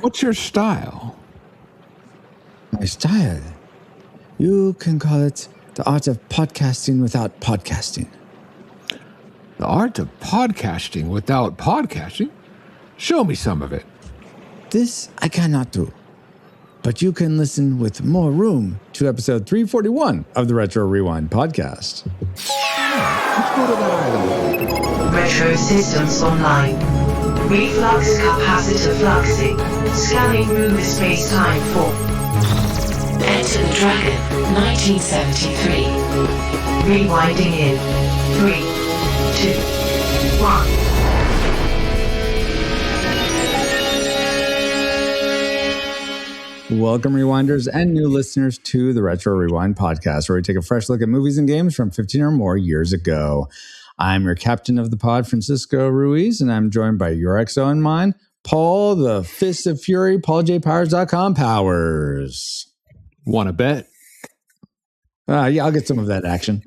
What's your style? My style? You can call it the art of podcasting without podcasting. The art of podcasting without podcasting? Show me some of it. This I cannot do. But you can listen with more room to episode 341 of the Retro Rewind podcast. Let's go to that island. Retro Systems Online. Reflux capacitor fluxing. Scanning room space-time for Enter the Dragon, 1973. Rewinding in 3, 2, 1. Welcome, Rewinders and new listeners to the Retro Rewind podcast, where we take a fresh look at movies and games from 15 or more years ago. I'm your captain of the pod, Francisco Ruiz, and I'm joined by your XO and mine, Paul, the Fist of Fury, PaulJPowers.com Powers. Want to bet? Yeah, I'll get some of that action.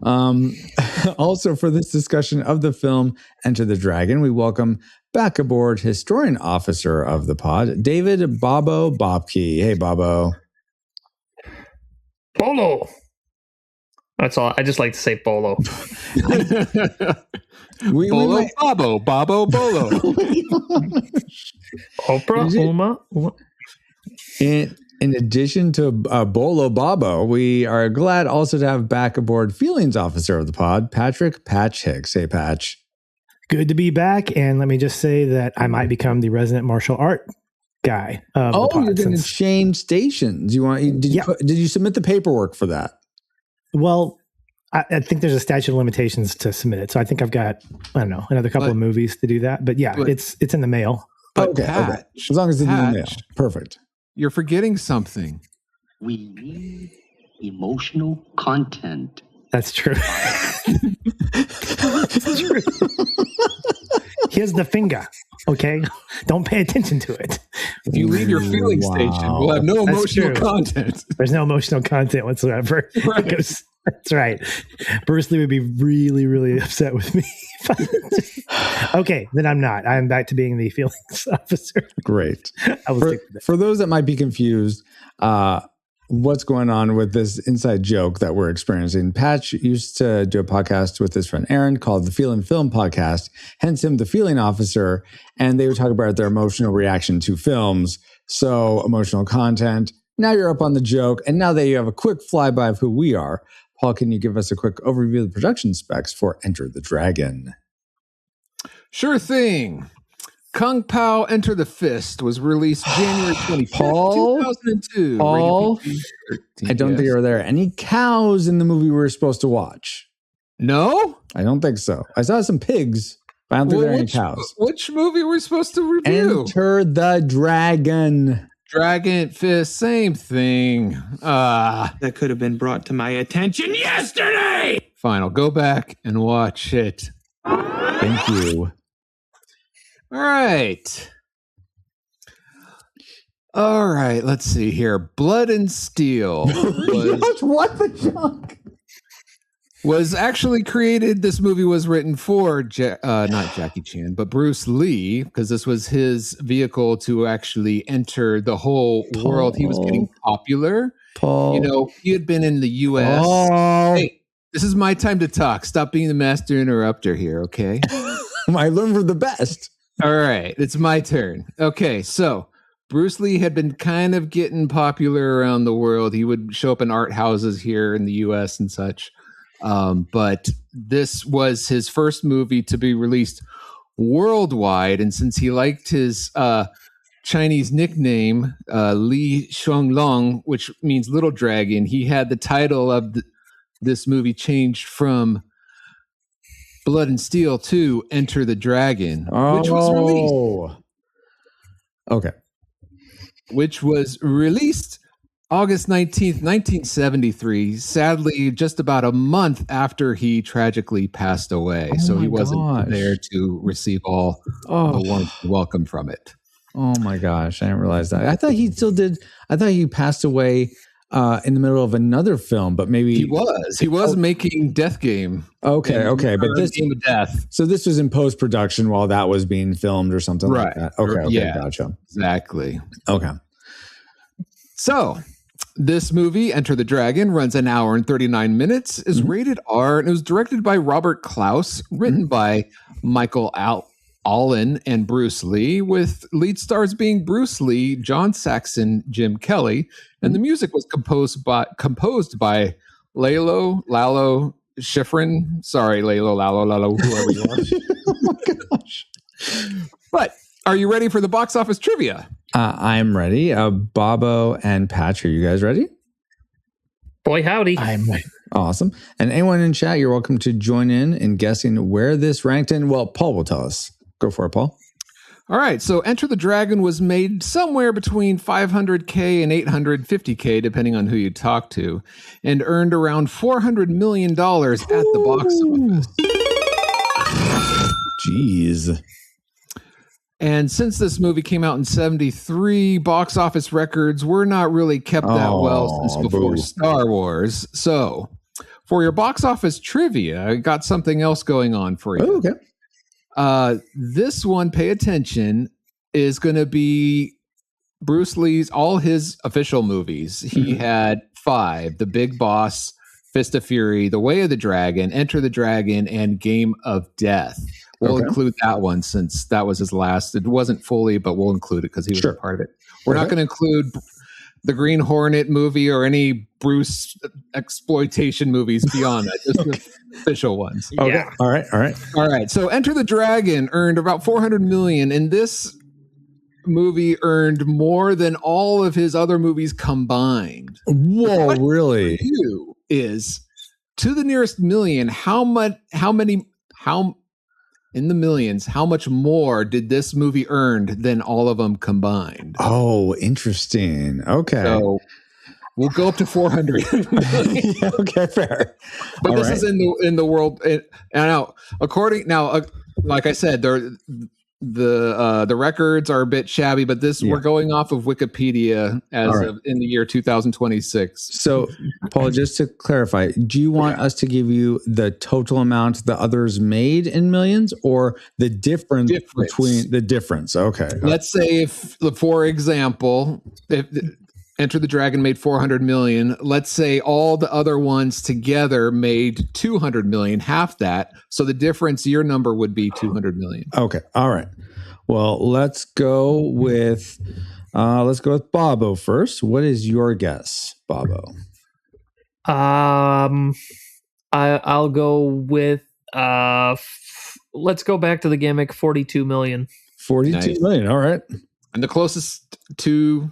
Also, for this discussion of the film Enter the Dragon, we welcome back aboard historian officer of the pod, David Bobo Bobke. Hey, Bobo. Bolo. That's all. I just like to say Bolo. Bolo, Bobo, Bobo, Bolo. Oprah, Uma. In addition to Bolo Bobo, we are glad also to have back aboard feelings officer of the pod, Patrick Patch Hicks. Hey, Patch. Good to be back, and let me just say that I might become the resident martial art guy. You're going to change stations. Did you submit the paperwork for that? Well, I think there's a statute of limitations to submit it, so I think I've got another couple of movies to do that. But yeah, it's in the mail. Okay. As long as it's in the mail, perfect. You're forgetting something. We need emotional content. That's true. That's true. Here's the finger. Okay, don't pay attention to it. If you leave your feeling station, we'll have no emotional content. There's no emotional content whatsoever. Right. That's right. Bruce Lee would be really, really upset with me. Okay, then I'm not. I'm back to being the feelings officer. Great. For those that might be confused, what's going on with this inside joke that we're experiencing? Patch used to do a podcast with his friend Aaron called the Feel and Film Podcast, hence him the feeling officer, and they would talk about their emotional reaction to films. So emotional content. Now you're up on the joke, and now that you have a quick flyby of who we are, Paul, can you give us a quick overview of the production specs for Enter the Dragon? Sure thing. Kung Pao Enter the Fist was released January 25th, 2002. Paul, I don't think there were any cows in the movie we were supposed to watch. No? I don't think so. I saw some pigs, but I don't think there were any cows. Which movie were we supposed to review? Enter the Dragon. Dragon Fist, same thing. That could have been brought to my attention yesterday. Fine, I'll go back and watch it. Thank you. All right, let's see here. Blood and Steel what the junk? Was actually created. This movie was written for not Jackie Chan, but Bruce Lee, because this was his vehicle to actually enter the whole world. He was getting popular. Paul. He had been in the U.S. Hey, this is my time to talk. Stop being the master interrupter here, okay? I learned from the best. All right, it's my turn. Okay, so Bruce Lee had been kind of getting popular around the world. He would show up in art houses here in the U.S. and such. But this was his first movie to be released worldwide. And since he liked his Chinese nickname, Li Xianglong, which means little dragon, he had the title of this movie changed from Blood and Steel to Enter the Dragon, which was released. Okay. Which was released August 19th, 1973, sadly, just about a month after he tragically passed away. So he wasn't there to receive all the warm welcome from it. Oh my gosh, I didn't realize that. I thought he still did. I thought he passed away in the middle of another film, but maybe He was making Death Game. Okay, but this Game of Death. So this was in post production while that was being filmed or something like that. Okay, yeah, gotcha. Exactly. Okay. So this movie, Enter the Dragon, runs an hour and 39 minutes, is rated R, and it was directed by Robert Klaus, written by Michael Allen and Bruce Lee, with lead stars being Bruce Lee, John Saxon, Jim Kelly, and the music was composed by Lalo Schifrin. Sorry, Lalo, whoever you are. Oh my gosh. But are you ready for the box office trivia? I'm ready. Bobo and Patch, are you guys ready? Boy, howdy. I'm ready. Awesome. And anyone in chat, you're welcome to join in guessing where this ranked in. Well, Paul will tell us. Go for it, Paul. All right. So Enter the Dragon was made somewhere between $500K and $850K, depending on who you talk to, and earned around $400 million at the box office. Jeez. And since this movie came out in 73, box office records were not really kept that well since before Star Wars. So for your box office trivia, I got something else going on for you. Okay. This one, pay attention, is going to be Bruce Lee's, all his official movies. He had 5, The Big Boss, Fist of Fury, The Way of the Dragon, Enter the Dragon, and Game of Death. We'll include that one since that was his last. It wasn't fully, but we'll include it because he was a part of it. We're not going to include the Green Hornet movie or any Bruce exploitation movies beyond that, just the official ones. Okay. Yeah. All right. So Enter the Dragon earned about $400 million, and this movie earned more than all of his other movies combined. Whoa, really? Is to the nearest million, how in the millions, how much more did this movie earn than all of them combined? Oh, interesting. Okay. So we'll go up to 400. Yeah, okay, fair. But all this is in the world. And now, like I said, the records are a bit shabby, but we're going off of Wikipedia as of in the year 2026. So, Paul, just to clarify, do you want us to give you the total amount the others made in millions, or the difference between the difference? Okay. Let's say for example, if Enter the Dragon made 400 million. Let's say all the other ones together made 200 million, half that. So the difference, your number would be 200 million. Okay. All right. Well, let's go with Bobo first. What is your guess, Bobo? I'll go with let's go back to the gimmick, 42 million. 42 million. All right. And the closest to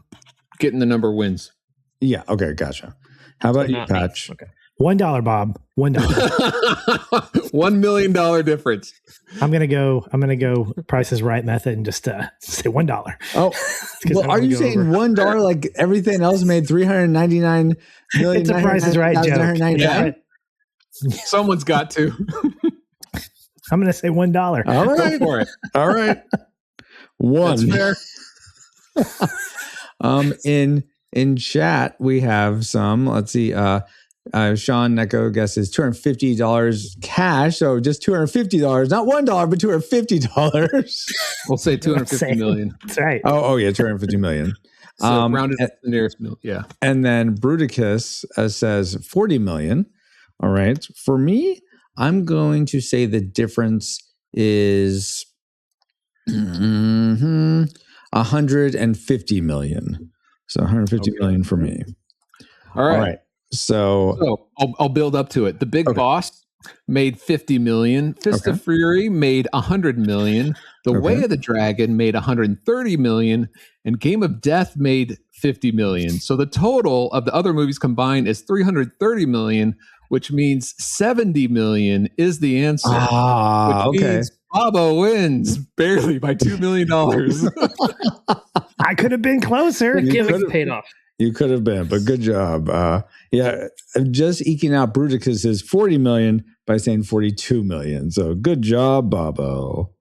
getting the number wins. Yeah. Okay. Gotcha. How about you, Patch? Okay. $1, Bob. $1. $1 million difference. I'm gonna go Price is Right method and just say $1. Oh, well, are you saying $1 like everything else made $399 million? It's a Price is Right joke. Yeah. Someone's got to. I'm gonna say $1. All right. Go for it. All right. One. That's fair. In chat we have some. Let's see. Sean Neko guesses $250 cash, so just $250, not $1, but $250. We'll say 250 million. That's right. Oh yeah, 250 million. So rounded to the nearest million. Yeah. And then Bruticus says 40 million. All right. For me, I'm going to say the difference is 150 million. So 150 million for me. All right. So I'll build up to it. The Big Boss made 50 million. Fist of Fury made 100 million. The Way of the Dragon made 130 million. And Game of Death made 50 million. So the total of the other movies combined is 330 million, which means 70 million is the answer. Which means Bobo wins barely by $2 million. I could have been closer. The gimmick paid off. You could have been, but good job. Just eking out Bruticus's 40 million by saying 42 million. So good job, Bobo.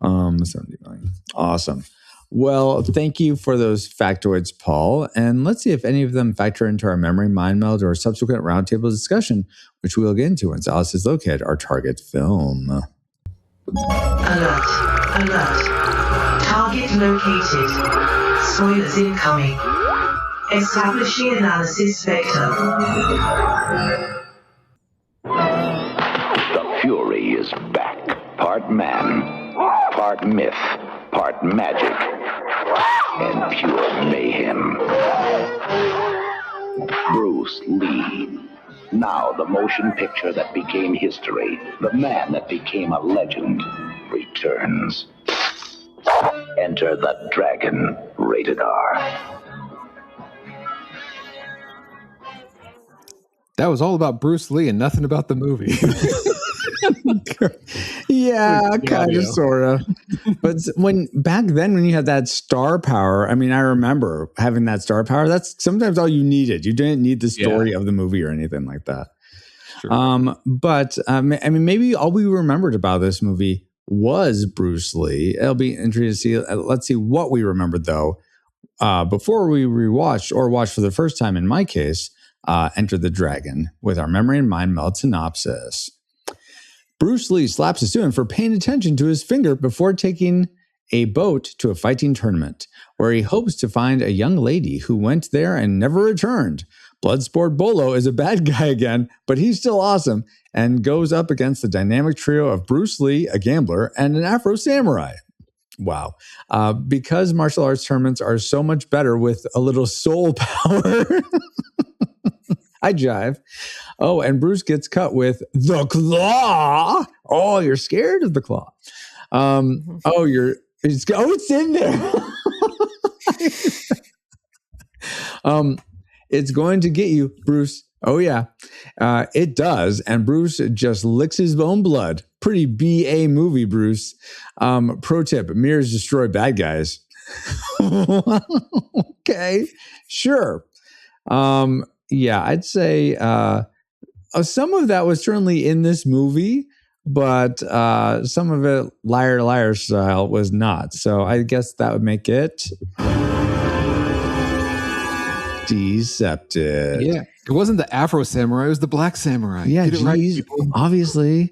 70 million. Awesome. Well, thank you for those factoids, Paul. And let's see if any of them factor into our memory mind meld or subsequent roundtable discussion, which we'll get into once Alice has located our target film. Alert. Alert. Target located. Spoilers incoming. Establishing analysis vector. The Fury is back. Part man, part myth, part magic, and pure mayhem. Bruce Lee. Now the motion picture that became history, the man that became a legend, returns. Enter the Dragon, rated R. That was all about Bruce Lee and nothing about the movie. Yeah, kind of, sort of. But back then, when you had that star power, I mean, I remember having that star power. That's sometimes all you needed. You didn't need the story of the movie or anything like that. Sure. But I mean, maybe all we remembered about this movie was Bruce Lee. It'll be interesting to see. Let's see what we remembered though. Before we rewatched or watched for the first time, in my case, Enter the Dragon with our memory and mind meld synopsis. Bruce Lee slaps a student for paying attention to his finger before taking a boat to a fighting tournament, where he hopes to find a young lady who went there and never returned. Bloodsport Bolo is a bad guy again, but he's still awesome, and goes up against the dynamic trio of Bruce Lee, a gambler, and an Afro samurai. Wow. Because martial arts tournaments are so much better with a little soul power. I jive. Oh, and Bruce gets cut with the claw. Oh, you're scared of the claw. It's in there. It's going to get you, Bruce. Oh, yeah. It does. And Bruce just licks his own blood. Pretty BA movie, Bruce. Pro tip, mirrors destroy bad guys. Okay, sure. Yeah, I'd say some of that was certainly in this movie, but some of it, liar, liar style, was not. So I guess that would make it Decepted. Yeah, it wasn't the Afro samurai; it was the Black samurai. Yeah, Get it right, obviously.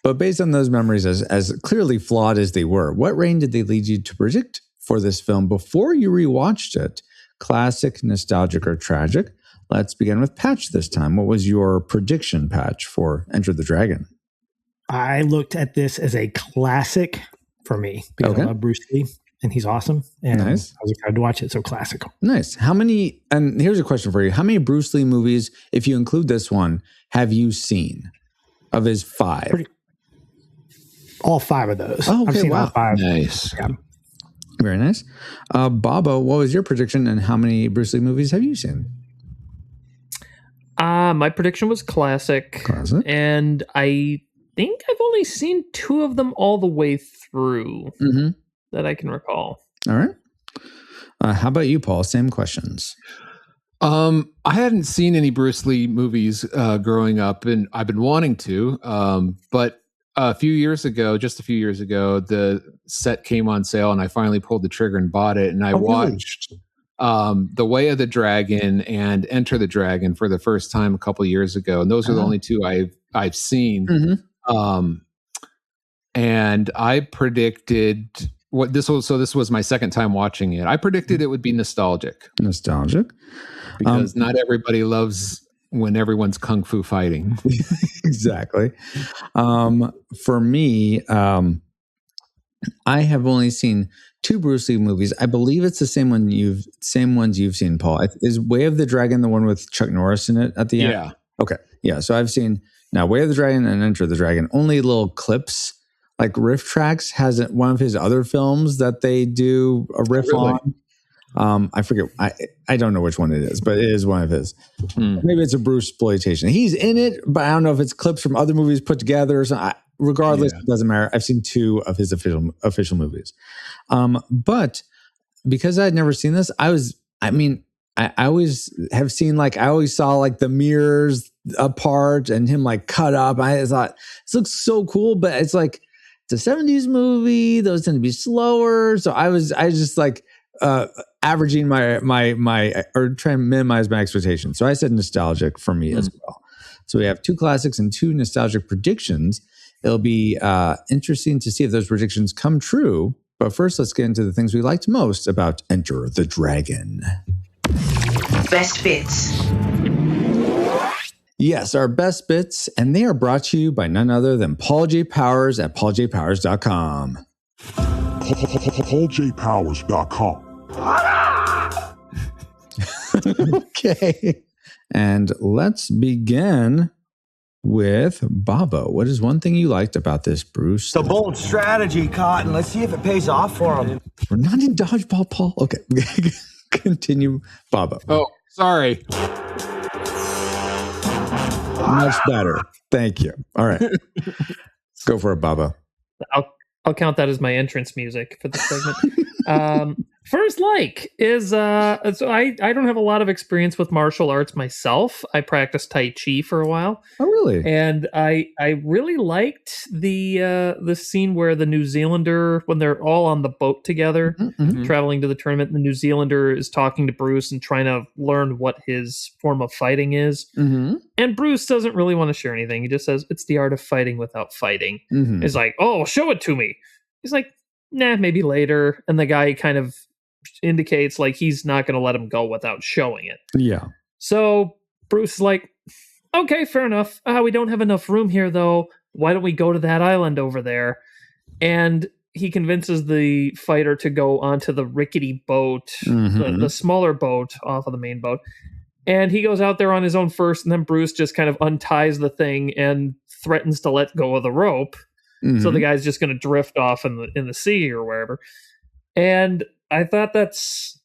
But based on those memories, as clearly flawed as they were, what rating did they lead you to predict for this film before you rewatched it? Classic, nostalgic, or tragic? Let's begin with Patch this time. What was your prediction, Patch, for Enter the Dragon? I looked at this as a classic for me because I love Bruce Lee and he's awesome. And nice. I was excited to watch it. So classic. Nice. How many, and here's a question for you. How many Bruce Lee movies, if you include this one, have you seen of his 5? All 5 of those. Oh, okay, I've seen wow. all 5. Nice. Yeah. Very nice. Babo, what was your prediction and how many Bruce Lee movies have you seen? My prediction was classic. And I think I've only seen 2 of them all the way through that I can recall. All right. How about you, Paul? Same questions. I hadn't seen any Bruce Lee movies growing up, and I've been wanting to. But just a few years ago, the set came on sale, and I finally pulled the trigger and bought it. And I watched The Way of the Dragon and Enter the Dragon for the first time a couple years ago, and those are the only 2 I've seen. And I predicted what this was. So this was my second time watching it. I predicted it would be nostalgic. Nostalgic, because not everybody loves when everyone's kung fu fighting. Exactly. For me, I have only seen 2 Bruce Lee movies. I believe it's the same ones you've seen, Paul. Is Way of the Dragon the one with Chuck Norris in it at the end? Yeah. Okay. Yeah. So I've seen now Way of the Dragon and Enter the Dragon. Only little clips, like riff tracks. Has one of his other films that they do a riff on. I forget. I don't know which one it is, but it is one of his. Maybe it's a Bruce exploitation. He's in it, but I don't know if it's clips from other movies put together or something. Regardless, it doesn't matter. I've seen 2 of his official movies. But because I'd never seen this, I always have seen, I always saw the mirrors apart and him cut up. I thought this looks so cool, but it's it's a 70s movie. Those tend to be slower. So I was just like averaging my or trying to minimize my expectations. So I said nostalgic for me as well. So we have 2 classics and 2 nostalgic predictions. It'll be interesting to see if those predictions come true. But first, let's get into the things we liked most about Enter the Dragon. Best bits. Yes, our best bits, and they are brought to you by none other than Paul J. Powers at pauljpowers.com. pauljpowers.com. Okay. And let's begin with Bobo. What is one thing you liked about this, Bruce? The bold strategy, Cotton. Let's see if it pays off for him. We're not in dodgeball, Paul. Okay. Continue, Bobo. Oh, sorry. Much better. Thank you. All right. Go for it, Baba. I'll count that as my entrance music for the segment. First is so I don't have a lot of experience with martial arts myself. I practiced Tai Chi for a while. Oh, really? And I really liked the scene where the New Zealander, when they're all on the boat together, traveling to the tournament, the New Zealander is talking to Bruce and trying to learn what his form of fighting is. And Bruce doesn't really want to share anything. He just says, it's the art of fighting without fighting. He's like, oh, show it to me. He's like, nah, maybe later. And the guy kind of indicates like he's not going to let him go without showing it. Yeah. So Bruce is like, okay, fair enough. We don't have enough room here, though. Why don't we go to that island over there? And he convinces the fighter to go onto the rickety boat, the smaller boat off of the main boat. And he goes out there on his own first, and then Bruce just kind of unties the thing and threatens to let go of the rope. So the guy's just going to drift off in the sea or wherever. And I thought that's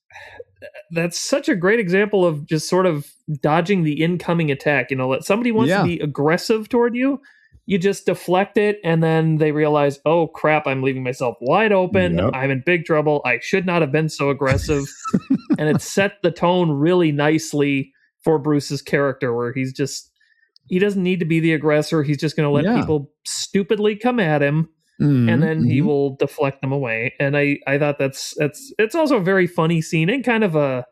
such a great example of just sort of dodging the incoming attack. You know, that somebody wants to be aggressive toward you, you just deflect it, and then they realize, oh crap, I'm leaving myself wide open. I'm in big trouble. I should not have been so aggressive. And it set the tone really nicely for Bruce's character, where he doesn't need to be the aggressor. He's just going to let people stupidly come at him. And then he will deflect them away. And I thought it's also a very funny scene, and kind of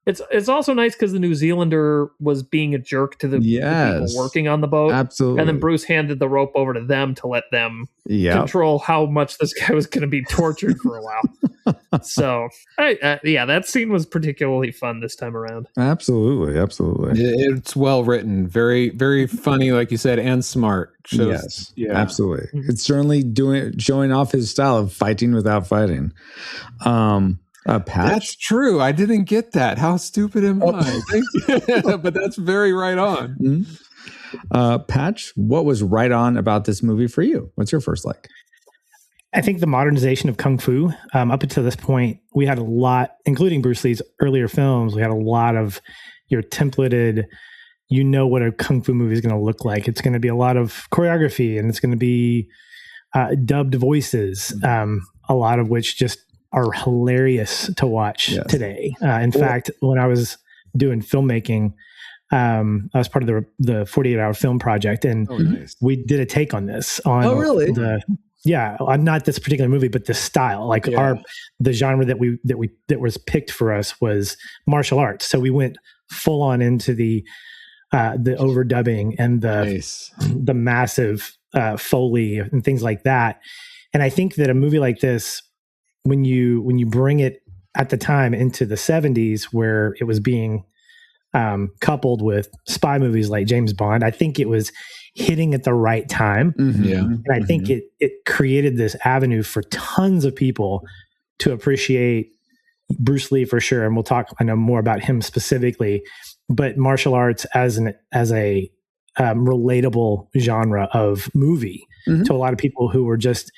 it's also nice because the New Zealander was being a jerk to the people working on the boat. Absolutely. And then Bruce handed the rope over to them to let them control how much this guy was going to be tortured for a while. So that scene was particularly fun this time around. Absolutely. It's well written, very, very funny, like you said, and smart. Absolutely. It's certainly showing off his style of fighting without fighting. Patch? That's true. I didn't get that. How stupid am I? But that's very right on. Patch, what was right on about this movie for you? What's your first like? I think the modernization of Kung Fu, up until this point, we had a lot, including Bruce Lee's earlier films, we had a lot of your templated, you know what a Kung Fu movie is going to look like. It's going to be a lot of choreography, and it's going to be dubbed voices, a lot of which just are hilarious to watch today. In fact, when I was doing filmmaking, I was part of the 48-hour film project, and we did a take on this. Not this particular movie, but the style, the genre that was picked for us was martial arts. So we went full on into the overdubbing and the massive Foley and things like that. And I think that a movie like this, when you bring it at the time into the 70s, where it was being coupled with spy movies like James Bond, I think it was hitting at the right time. And I think it created this avenue for tons of people to appreciate Bruce Lee for sure. And we'll talk, I know, more about him specifically, but martial arts as a relatable genre of movie to a lot of people who were just,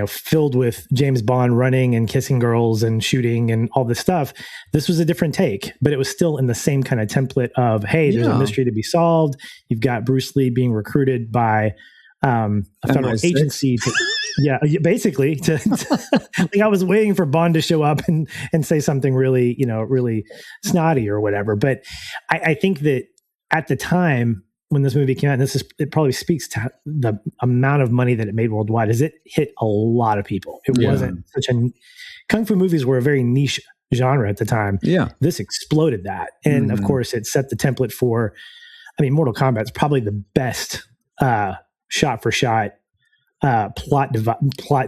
filled with James Bond running and kissing girls and shooting and all this stuff. This was a different take, but it was still in the same kind of template of, hey, there's a mystery to be solved. You've got Bruce Lee being recruited by a federal agency to, basically to like I was waiting for Bond to show up and say something really, really snotty or whatever. But I think that at the time, when this movie came out, and it probably speaks to the amount of money that it made worldwide, is it hit a lot of people. It wasn't such a kung fu movies were a very niche genre at the time. Yeah, this exploded that, and of course, it set the template for. I mean, Mortal Kombat is probably the best shot for shot plot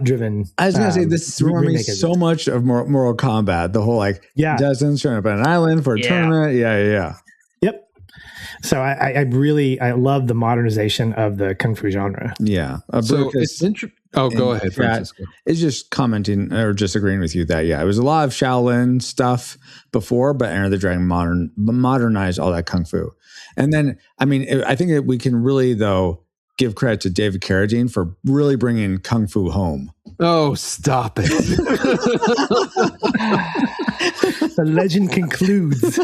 driven. I was gonna say this reminds me so much of Mortal Kombat. The whole Dozens showing up on an island for a tournament. Yeah. Yep. So I really love the modernization of the kung fu genre. Yeah. So it's interesting. Oh, go ahead, Francisco. It's just commenting or just agreeing with you that it was a lot of Shaolin stuff before, but Enter the Dragon modernized all that kung fu. And then, I mean, I think that we can really though give credit to David Carradine for really bringing kung fu home. Oh, stop it! The legend concludes.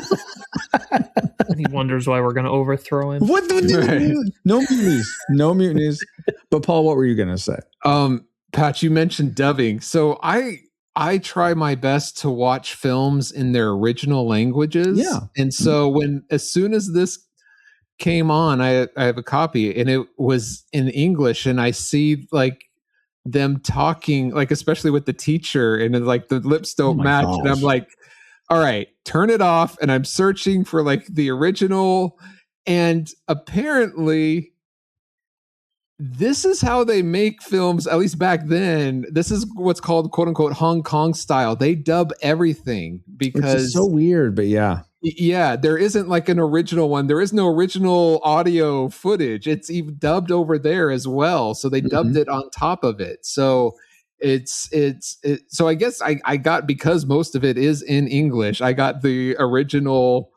He wonders why we're going to overthrow him. What? No mutinies. No mutinies. But Paul, what were you going to say? Pat, you mentioned dubbing. So I try my best to watch films in their original languages. Yeah. And so as soon as this came on, I have a copy and it was in English, and I see like them talking, like especially with the teacher, and then like the lips don't match. Gosh. And I'm like, all right, turn it off. And I'm searching for like the original. And apparently this is how they make films, at least back then. This is what's called quote unquote Hong Kong style. They dub everything because it's so weird, but yeah. Yeah, there isn't like an original one. There is no original audio footage. It's even dubbed over there as well. So they dubbed it on top of it. So so I guess I got, because most of it is in English, I got the original,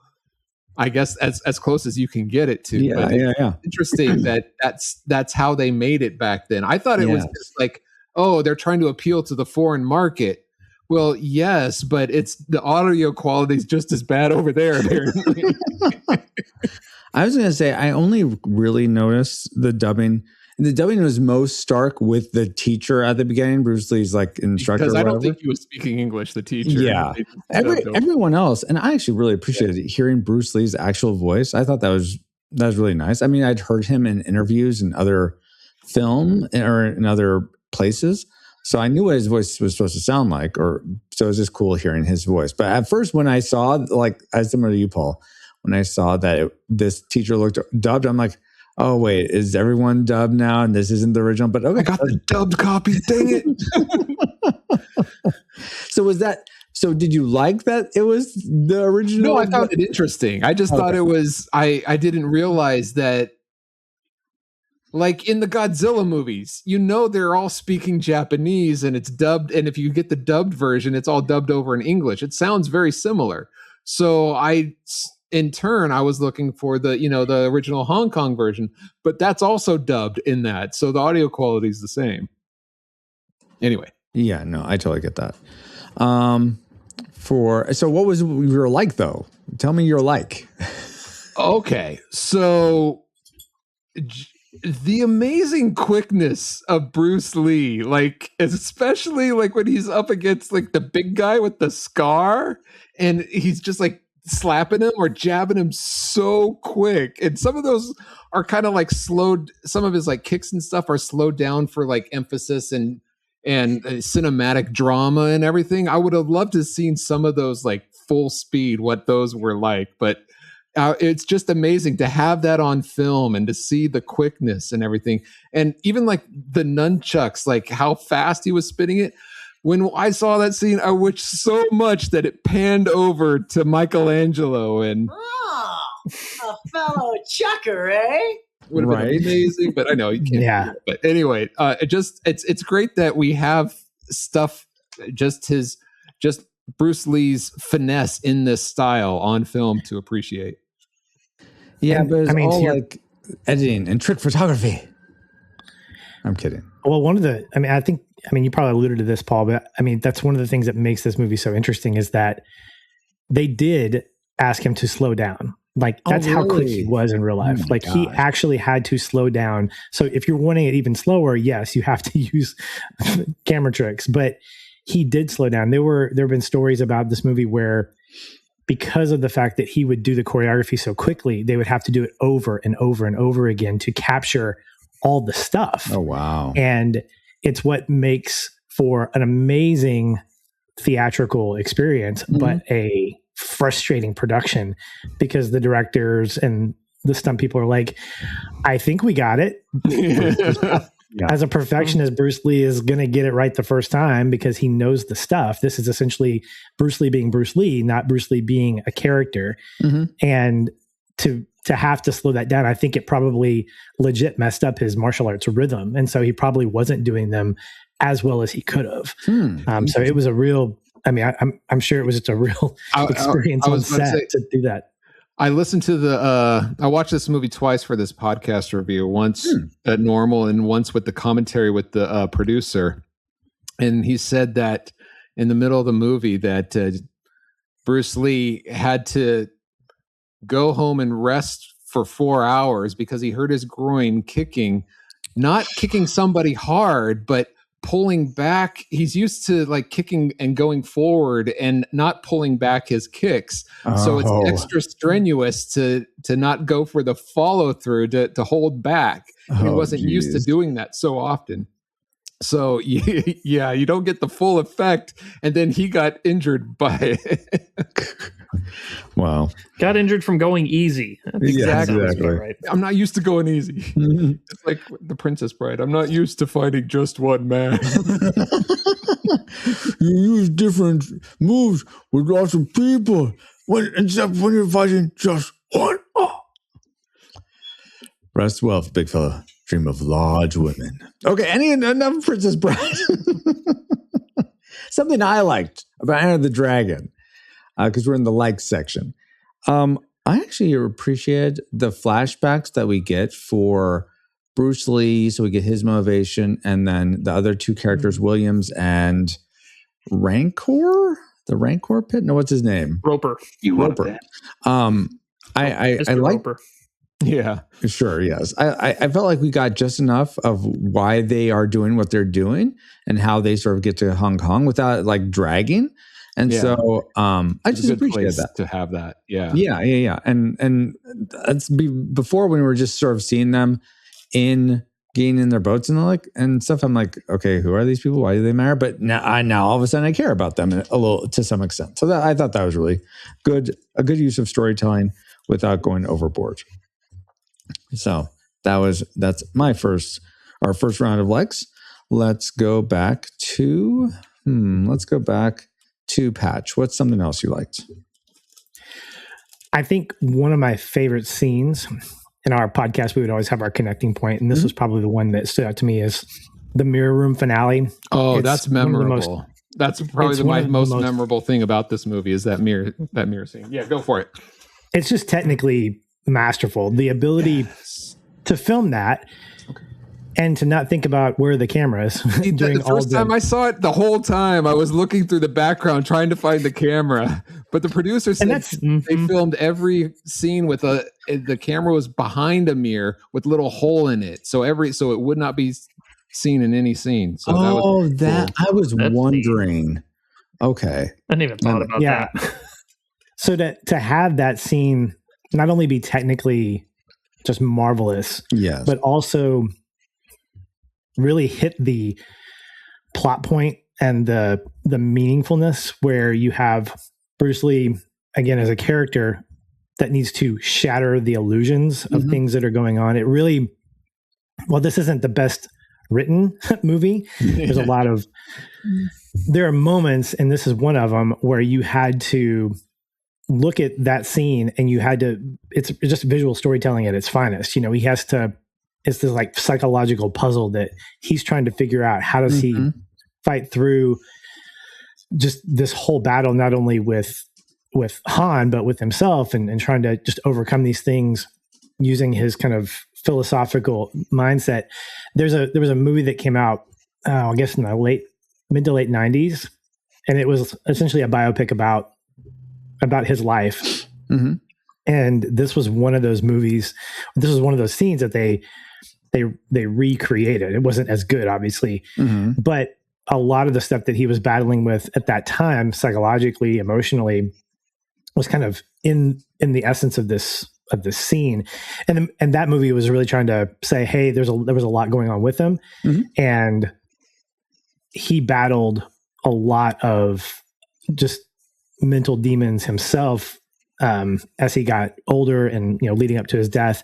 I guess as close as you can get it to. Yeah, but interesting that's how they made it back then. I thought it was just like, oh, they're trying to appeal to the foreign market. Well, yes, but it's the audio quality is just as bad over there, apparently. I was going to say, I only really noticed the dubbing. And the dubbing was most stark with the teacher at the beginning. Bruce Lee's like instructor. Because I don't think he was speaking English, the teacher. Yeah. Everyone else. And I actually really appreciated hearing Bruce Lee's actual voice. I thought that was really nice. I mean, I'd heard him in interviews in other film or in other places. So I knew what his voice was supposed to sound like, so it was just cool hearing his voice. But at first, when I saw, like, as similar to you, Paul, when I saw that this teacher looked dubbed, I'm like, oh, wait, is everyone dubbed now? And this isn't the original? But okay. I got the dubbed copy, dang it. So did you like that it was the original? No, I found it interesting. I just thought it was, I didn't realize that, like in the Godzilla movies, they're all speaking Japanese and it's dubbed. And if you get the dubbed version, it's all dubbed over in English. It sounds very similar. So in turn, I was looking for the original Hong Kong version, but that's also dubbed in that. So the audio quality is the same. Anyway. Yeah, no, I totally get that. So what was your like though? Tell me your like. Okay. So the amazing quickness of Bruce Lee, like especially like when he's up against like the big guy with the scar and he's just like slapping him or jabbing him so quick. And some of those are kind of like slowed. Some of his like kicks and stuff are slowed down for like emphasis and cinematic drama and everything. I would have loved to have seen some of those like full speed, what those were like, but it's just amazing to have that on film and to see the quickness and everything. And even like the nunchucks, like how fast he was spinning it. When I saw that scene, I wished so much that it panned over to Michelangelo and a fellow chucker, eh? Would have been amazing, but I know you can't. Yeah. Do it. But anyway, it's great that we have stuff just Bruce Lee's finesse in this style on film to appreciate. Yeah, but it's all like editing and trick photography. I'm kidding. Well, you probably alluded to this, Paul, but I mean, that's one of the things that makes this movie so interesting is that they did ask him to slow down. Like that's how quick he was in real life. Like he actually had to slow down. So if you're wanting it even slower, yes, you have to use camera tricks, but he did slow down. There have been stories about this movie where because of the fact that he would do the choreography so quickly, they would have to do it over and over and over again to capture all the stuff. Oh, wow. And it's what makes for an amazing theatrical experience, but a frustrating production, because the directors and the stunt people are like, I think we got it. As a perfectionist, Bruce Lee is going to get it right the first time because he knows the stuff. This is essentially Bruce Lee being Bruce Lee, not Bruce Lee being a character. And to have to slow that down, I think it probably legit messed up his martial arts rhythm. And so he probably wasn't doing them as well as he could have. So it was a real, I mean, I'm sure it was just a real experience on set to do that. I listened to I watched this movie twice for this podcast review, once at normal and once with the commentary with the producer. And he said that in the middle of the movie that Bruce Lee had to go home and rest for 4 hours because he hurt his groin kicking, not kicking somebody hard, but pulling back. He's used to like kicking and going forward and not pulling back his kicks. So it's extra strenuous to not go for the follow through, to hold back. He wasn't used to doing that so often. So yeah, you don't get the full effect. And then he got injured by it. Wow. Got injured from going easy. Exactly. Right. I'm not used to going easy. It's like the Princess Bride. I'm not used to fighting just one man. You use different moves with lots of people, except when you're fighting just one. Rest well, big fella. Dream of large women. Okay, enough Princess Bride. Something I liked about Enter the Dragon, because we're in the likes section. I actually appreciate the flashbacks that we get for Bruce Lee, so we get his motivation, and then the other two characters, Williams and Rancor, the Rancor pit. No, what's his name? Roper. Roper. I like Roper. Yeah, sure. Yes. I felt like we got just enough of why they are doing what they're doing and how they sort of get to Hong Kong without like dragging. And so I just appreciate that to have that. Yeah. And that's before when we were just sort of seeing them getting in their boats and stuff. I'm like, okay, who are these people? Why do they matter? But now all of a sudden I care about them a little to some extent. So I thought that was really good, a good use of storytelling without going overboard. So that's our first round of likes. Let's go back to Patch. What's something else you liked? I think one of my favorite scenes in our podcast, we would always have our connecting point, and this was probably the one that stood out to me, is the mirror room finale. Oh, that's memorable. That's probably my most memorable thing about this movie is that mirror scene. Yeah, go for it. It's just technically masterful. The ability to film that and to not think about where the camera is. The first time I saw it, the whole time I was looking through the background trying to find the camera, but the producer said they filmed every scene with the camera was behind a mirror with a little hole in it, so it would not be seen in any scene. So I was wondering. Neat. Okay, I didn't even thought about that. So to have that scene not only be technically just marvelous, yes, but also really hit the plot point and the meaningfulness, where you have Bruce Lee again as a character that needs to shatter the illusions of things that are going on. It really, well, this isn't the best written movie. There's a lot of, there are moments, and this is one of them, where you had to look at that scene and you had to, it's just visual storytelling at its finest. You know, he has to, it's this like psychological puzzle that he's trying to figure out. How does he fight through just this whole battle, not only with Han, but with himself, and trying to just overcome these things using his kind of philosophical mindset. There was a movie that came out, I guess in the mid to late 90s, and it was essentially a biopic about his life. And this was one of those movies. This was one of those scenes that they recreated. It wasn't as good, obviously, but a lot of the stuff that he was battling with at that time, psychologically, emotionally, was kind of in the essence of this scene, and that movie was really trying to say, hey, there was a lot going on with him, and he battled a lot of just mental demons himself as he got older and leading up to his death.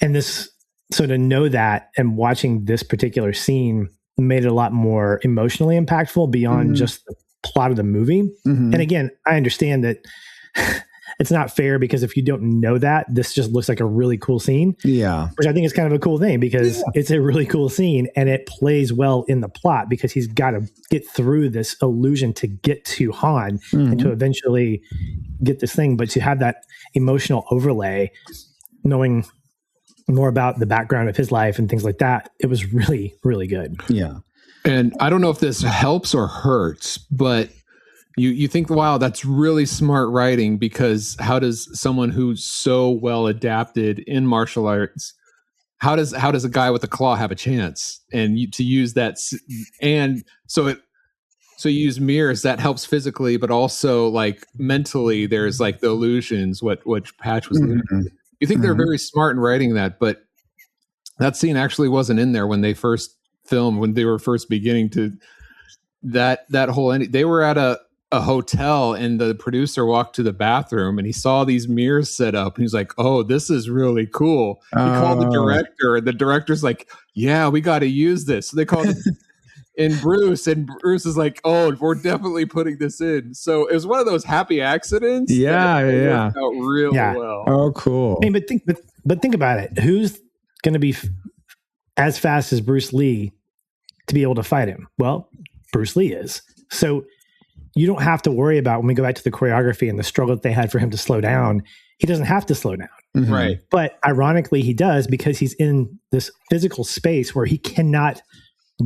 And so to know that and watching this particular scene made it a lot more emotionally impactful beyond just the plot of the movie. And again, I understand that it's not fair, because if you don't know that, this just looks like a really cool scene. Yeah. Which I think is kind of a cool thing, because it's a really cool scene and it plays well in the plot, because he's got to get through this illusion to get to Han and to eventually get this thing. But to have that emotional overlay, knowing more about the background of his life and things like that, it was really, really good. Yeah. And I don't know if this helps or hurts, but you think, wow, that's really smart writing, because how does someone who's so well adapted in martial arts, how does a guy with a claw have a chance? And to use that, and so you use mirrors, that helps physically, but also like mentally, there's like the illusions, what Patch was alluding to. You think they're very smart in writing that, but that scene actually wasn't in there when they first filmed, when they were first beginning to that whole ending. They were at a hotel, and the producer walked to the bathroom and he saw these mirrors set up, and he's like, oh, this is really cool. He called the director, and the director's like, yeah, we got to use this. So they called in Bruce, and Bruce is like, oh, we're definitely putting this in. So it was one of those happy accidents. Worked out real well. Oh, cool. I mean, but think about it. Who's going to be as fast as Bruce Lee to be able to fight him? Well, Bruce Lee is. So you don't have to worry about, when we go back to the choreography and the struggle that they had for him to slow down, he doesn't have to slow down. Right. But ironically, he does, because he's in this physical space where he cannot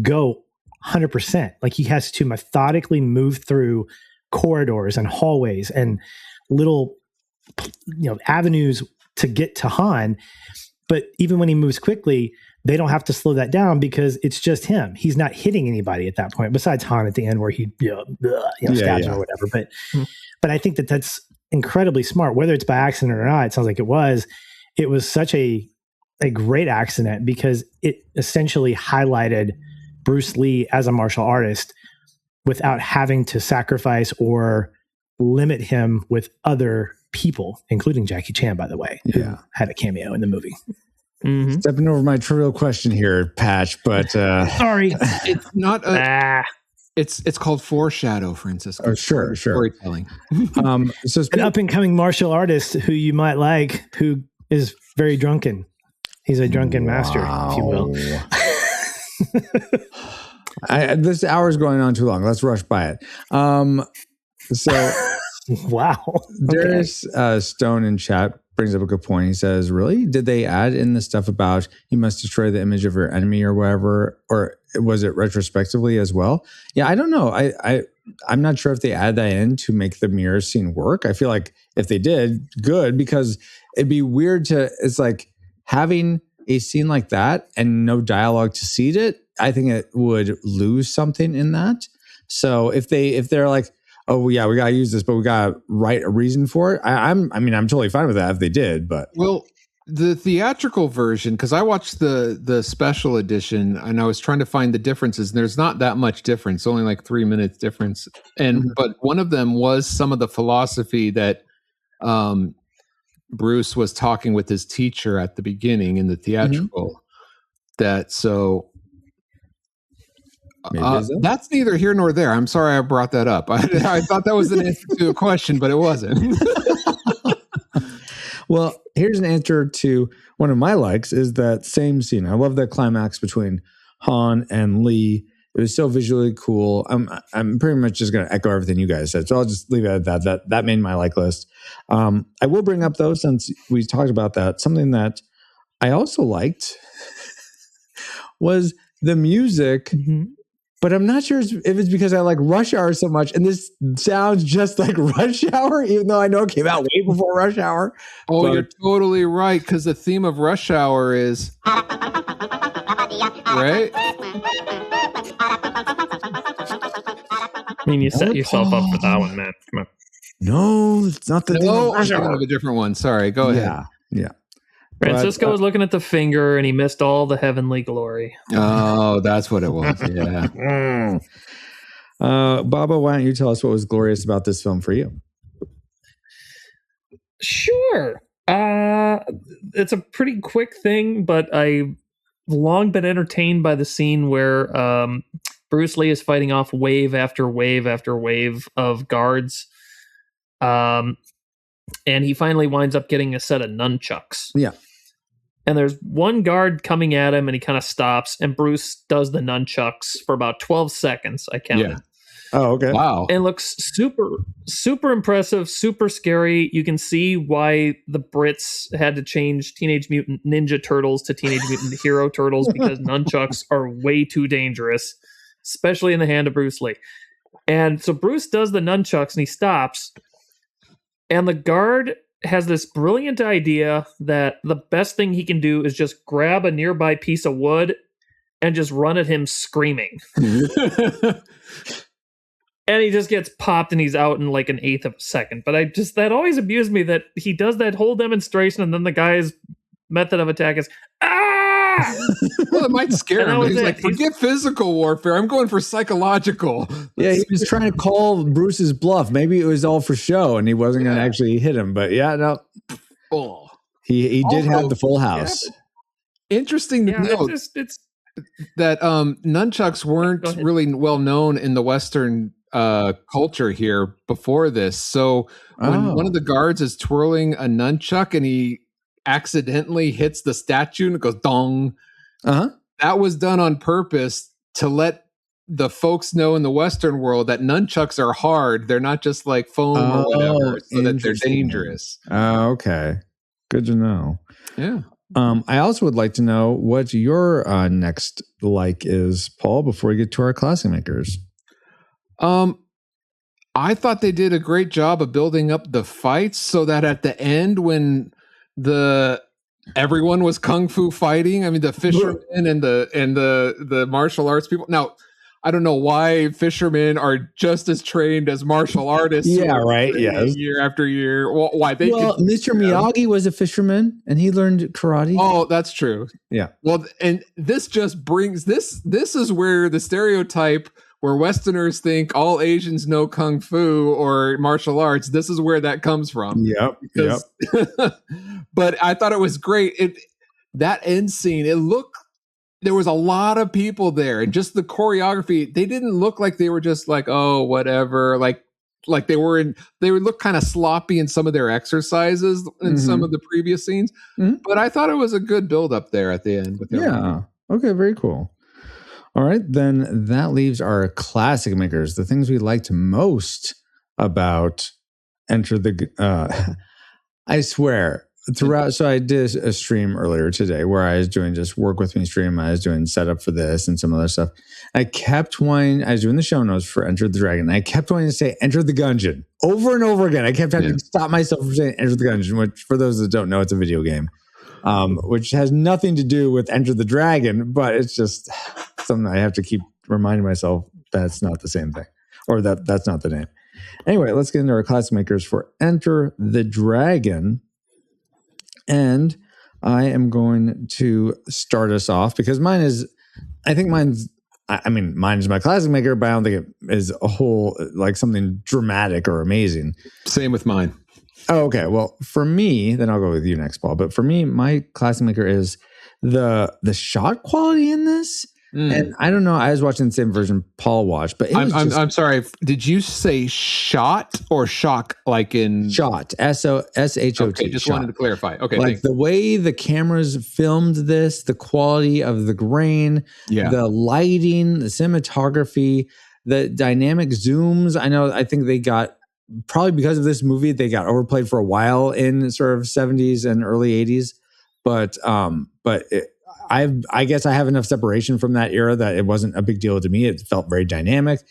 go 100%. Like, he has to methodically move through corridors and hallways and little, avenues to get to Han. But even when he moves quickly, they don't have to slow that down, because it's just him. He's not hitting anybody at that point, besides Han at the end, where he stabs him or whatever. But I think that's incredibly smart. Whether it's by accident or not, it sounds like it was such a great accident, because it essentially highlighted Bruce Lee as a martial artist without having to sacrifice or limit him with other people, including Jackie Chan, by the way, who had a cameo in the movie. Stepping over my trivial question here, Patch, but sorry, it's not. It's called foreshadow, Francisco. Oh, sure. Storytelling. So an up and coming martial artist who you might like, who is very drunken. He's a drunken master, if you will. This hour's going on too long. Let's rush by it. So, wow. Darius Stone in chat brings up a good point. He says, really? Did they add in the stuff about you must destroy the image of your enemy or whatever? Or was it retrospectively as well? Yeah, I don't know. I'm not sure if they add that in to make the mirror scene work. I feel like if they did, good, because it'd be weird it's like having a scene like that and no dialogue to seed it. I think it would lose something in that. So if they're like, oh yeah, we gotta use this, but we gotta write a reason for it. I'm totally fine with that if they did. But the theatrical version, because I watched the special edition and I was trying to find the differences, and there's not that much difference, only like 3 minutes difference. And but one of them was some of the philosophy that Bruce was talking with his teacher at the beginning in the theatrical. That's neither here nor there. I'm sorry I brought that up. I thought that was an answer to a question, but it wasn't. Well, here's an answer to one of my likes, is that same scene. I love that climax between Han and Lee. It was so visually cool. I'm pretty much just going to echo everything you guys said, so I'll just leave it at that. That made my like list. I will bring up, though, since we talked about that, something that I also liked was the music. But I'm not sure if it's because I like Rush Hour so much, and this sounds just like Rush Hour, even though I know it came out way before Rush Hour. Oh, but you're totally right, because the theme of Rush Hour is right. I mean, you set yourself up for that one, man. Come on. No, it's not the No, I'm thinking of a different one. Sorry, go ahead. Yeah. Francisco was looking at the finger and he missed all the heavenly glory. Oh, that's what it was. Yeah. Baba, why don't you tell us what was glorious about this film for you? Sure. It's a pretty quick thing, but I've long been entertained by the scene where Bruce Lee is fighting off wave after wave after wave of guards. And he finally winds up getting a set of nunchucks. Yeah. And there's one guard coming at him and he kind of stops and Bruce does the nunchucks for about 12 seconds. I counted. Yeah. Oh, okay. Wow. It looks super impressive, super scary. You can see why the Brits had to change Teenage Mutant Ninja Turtles to Teenage Mutant Hero Turtles because nunchucks are way too dangerous, especially in the hand of Bruce Lee. And so Bruce does the nunchucks and he stops. And the guard has this brilliant idea that the best thing he can do is just grab a nearby piece of wood and just run at him screaming. And he just gets popped and he's out in like an eighth of a second. But that always amused me that he does that whole demonstration and then the guy's method of attack is, Well, it might scare him. He's like, He's- forget physical warfare. I'm going for psychological. Yeah, he was trying to call Bruce's bluff. Maybe it was all for show and he wasn't going to actually hit him. But yeah, no. Oh. He did Also, have the full house. Interesting to note it's that nunchucks weren't really well known in the Western culture here before this. So when one of the guards is twirling a nunchuck and he accidentally hits the statue and it goes dong. That was done on purpose to let the folks know in the Western world that nunchucks are hard. They're not just like foam or whatever, so that they're dangerous. Oh, okay. Good to know. Yeah. I also would like to know what your next like is, Paul, before we get to our classic makers. I thought they did a great job of building up the fights so that at the end when everyone was kung fu fighting, I mean the fishermen and the martial arts people. Now, I don't know why fishermen are just as trained as martial artists. Yeah, right. Yes. Year after year. Well, why they Mr. Miyagi was a fisherman and he learned karate. Oh, that's true. Yeah. Well, and this just brings this is where the stereotype where Westerners think all Asians know kung fu or martial arts, this is where that comes from. Yep. But I thought it was great. That end scene, there was a lot of people there, and just the choreography, they didn't look like they were just like, oh, whatever, like they would look kind of sloppy in some of their exercises in some of the previous scenes. But I thought it was a good build up there at the end with everyone. Okay, very cool. All right, then that leaves our classic makers, the things we liked most about Enter the I swear, throughout, so I did a stream earlier today where I was doing just work with me stream. I was doing setup for this and some other stuff. I was doing the show notes for Enter the Dragon. I kept wanting to say Enter the Gungeon over and over again. I kept having to stop myself from saying Enter the Gungeon, which for those that don't know, it's a video game, which has nothing to do with Enter the Dragon, but it's just something I have to keep reminding myself that's not the same thing, or that's not the name. Anyway, let's get into our classic makers for Enter the Dragon. And I am going to start us off because mine is my classic maker, but I don't think it is a whole, like something dramatic or amazing. Same with mine. Oh, okay. Well, for me, then I'll go with you next, Paul. But for me, my classic maker is the shot quality in this. And I don't know. I was watching the same version Paul watched, but I'm sorry. Did you say shot or shock? Like in shot? S-H-O-T. Okay, just wanted to clarify. Okay, like the way the cameras filmed this, the quality of the grain, the lighting, the cinematography, the dynamic zooms. I think they got, probably because of this movie, they got overplayed for a while in sort of 70s and early 80s. But I guess I have enough separation from that era that it wasn't a big deal to me. It felt very dynamic,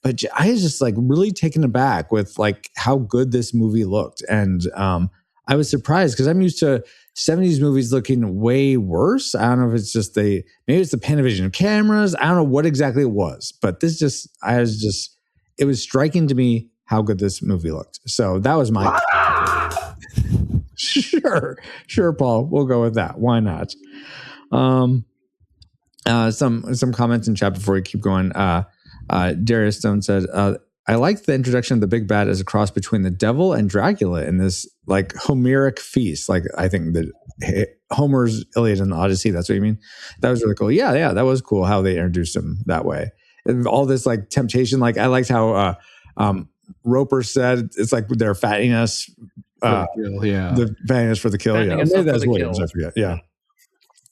but I was just like really taken aback with like how good this movie looked. And I was surprised because I'm used to 70s movies looking way worse. I don't know if it's just maybe it's the Panavision cameras. I don't know what exactly it was, but it was striking to me how good this movie looked. So that was my sure, Paul. We'll go with that. Why not? Some comments in chat before we keep going. Darius Stone said, I liked the introduction of the big bad as a cross between the devil and Dracula in this like Homeric feast. Like I think that Homer's Iliad and the Odyssey, that's what you mean? That was really cool. Yeah, that was cool how they introduced him that way. And all this like temptation, like I liked how Roper said it's like they're fattening us. The fattening us for the kill. Fattening Yeah, us maybe up for that's the Williams. kill. I forget. Yeah,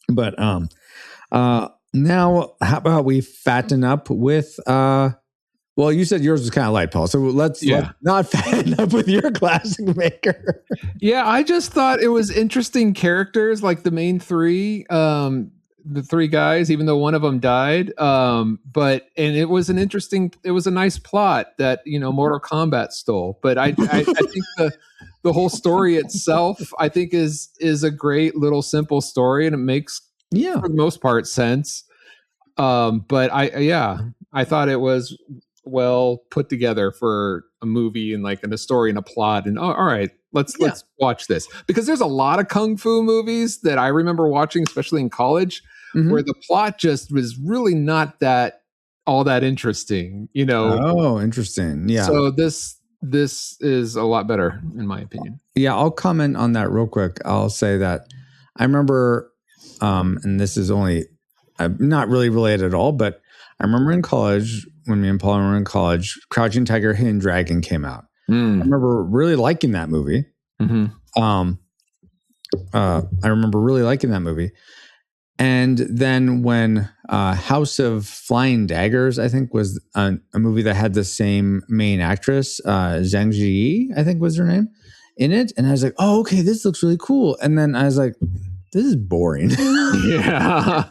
but now how about we fatten up with well, you said yours was kind of light, Paul. So let's not fatten up with your classic maker. Yeah, I just thought it was interesting characters, like the main three, the three guys, even though one of them died. But it was it was a nice plot that, Mortal Kombat stole. But I think the whole story itself, I think is a great little simple story, and it makes for the most part sense. But I thought it was well put together for a movie and like in a story and a plot. And all right, let's watch this, because there's a lot of kung fu movies that I remember watching, especially in college, where the plot just was really not all that interesting. Oh, interesting. Yeah. So this is a lot better in my opinion. Yeah, I'll comment on that real quick. I'll say that I remember, and this is only not really related at all, but I remember in college, when me and Paul were in college, Crouching Tiger, Hidden Dragon came out. I remember really liking that movie. I remember really liking that movie. And then when House of Flying Daggers, I think, was a movie that had the same main actress, Zhang Ziyi, I think was her name, in it. And I was like, oh, okay, this looks really cool. And then I was like, this is boring. Yeah.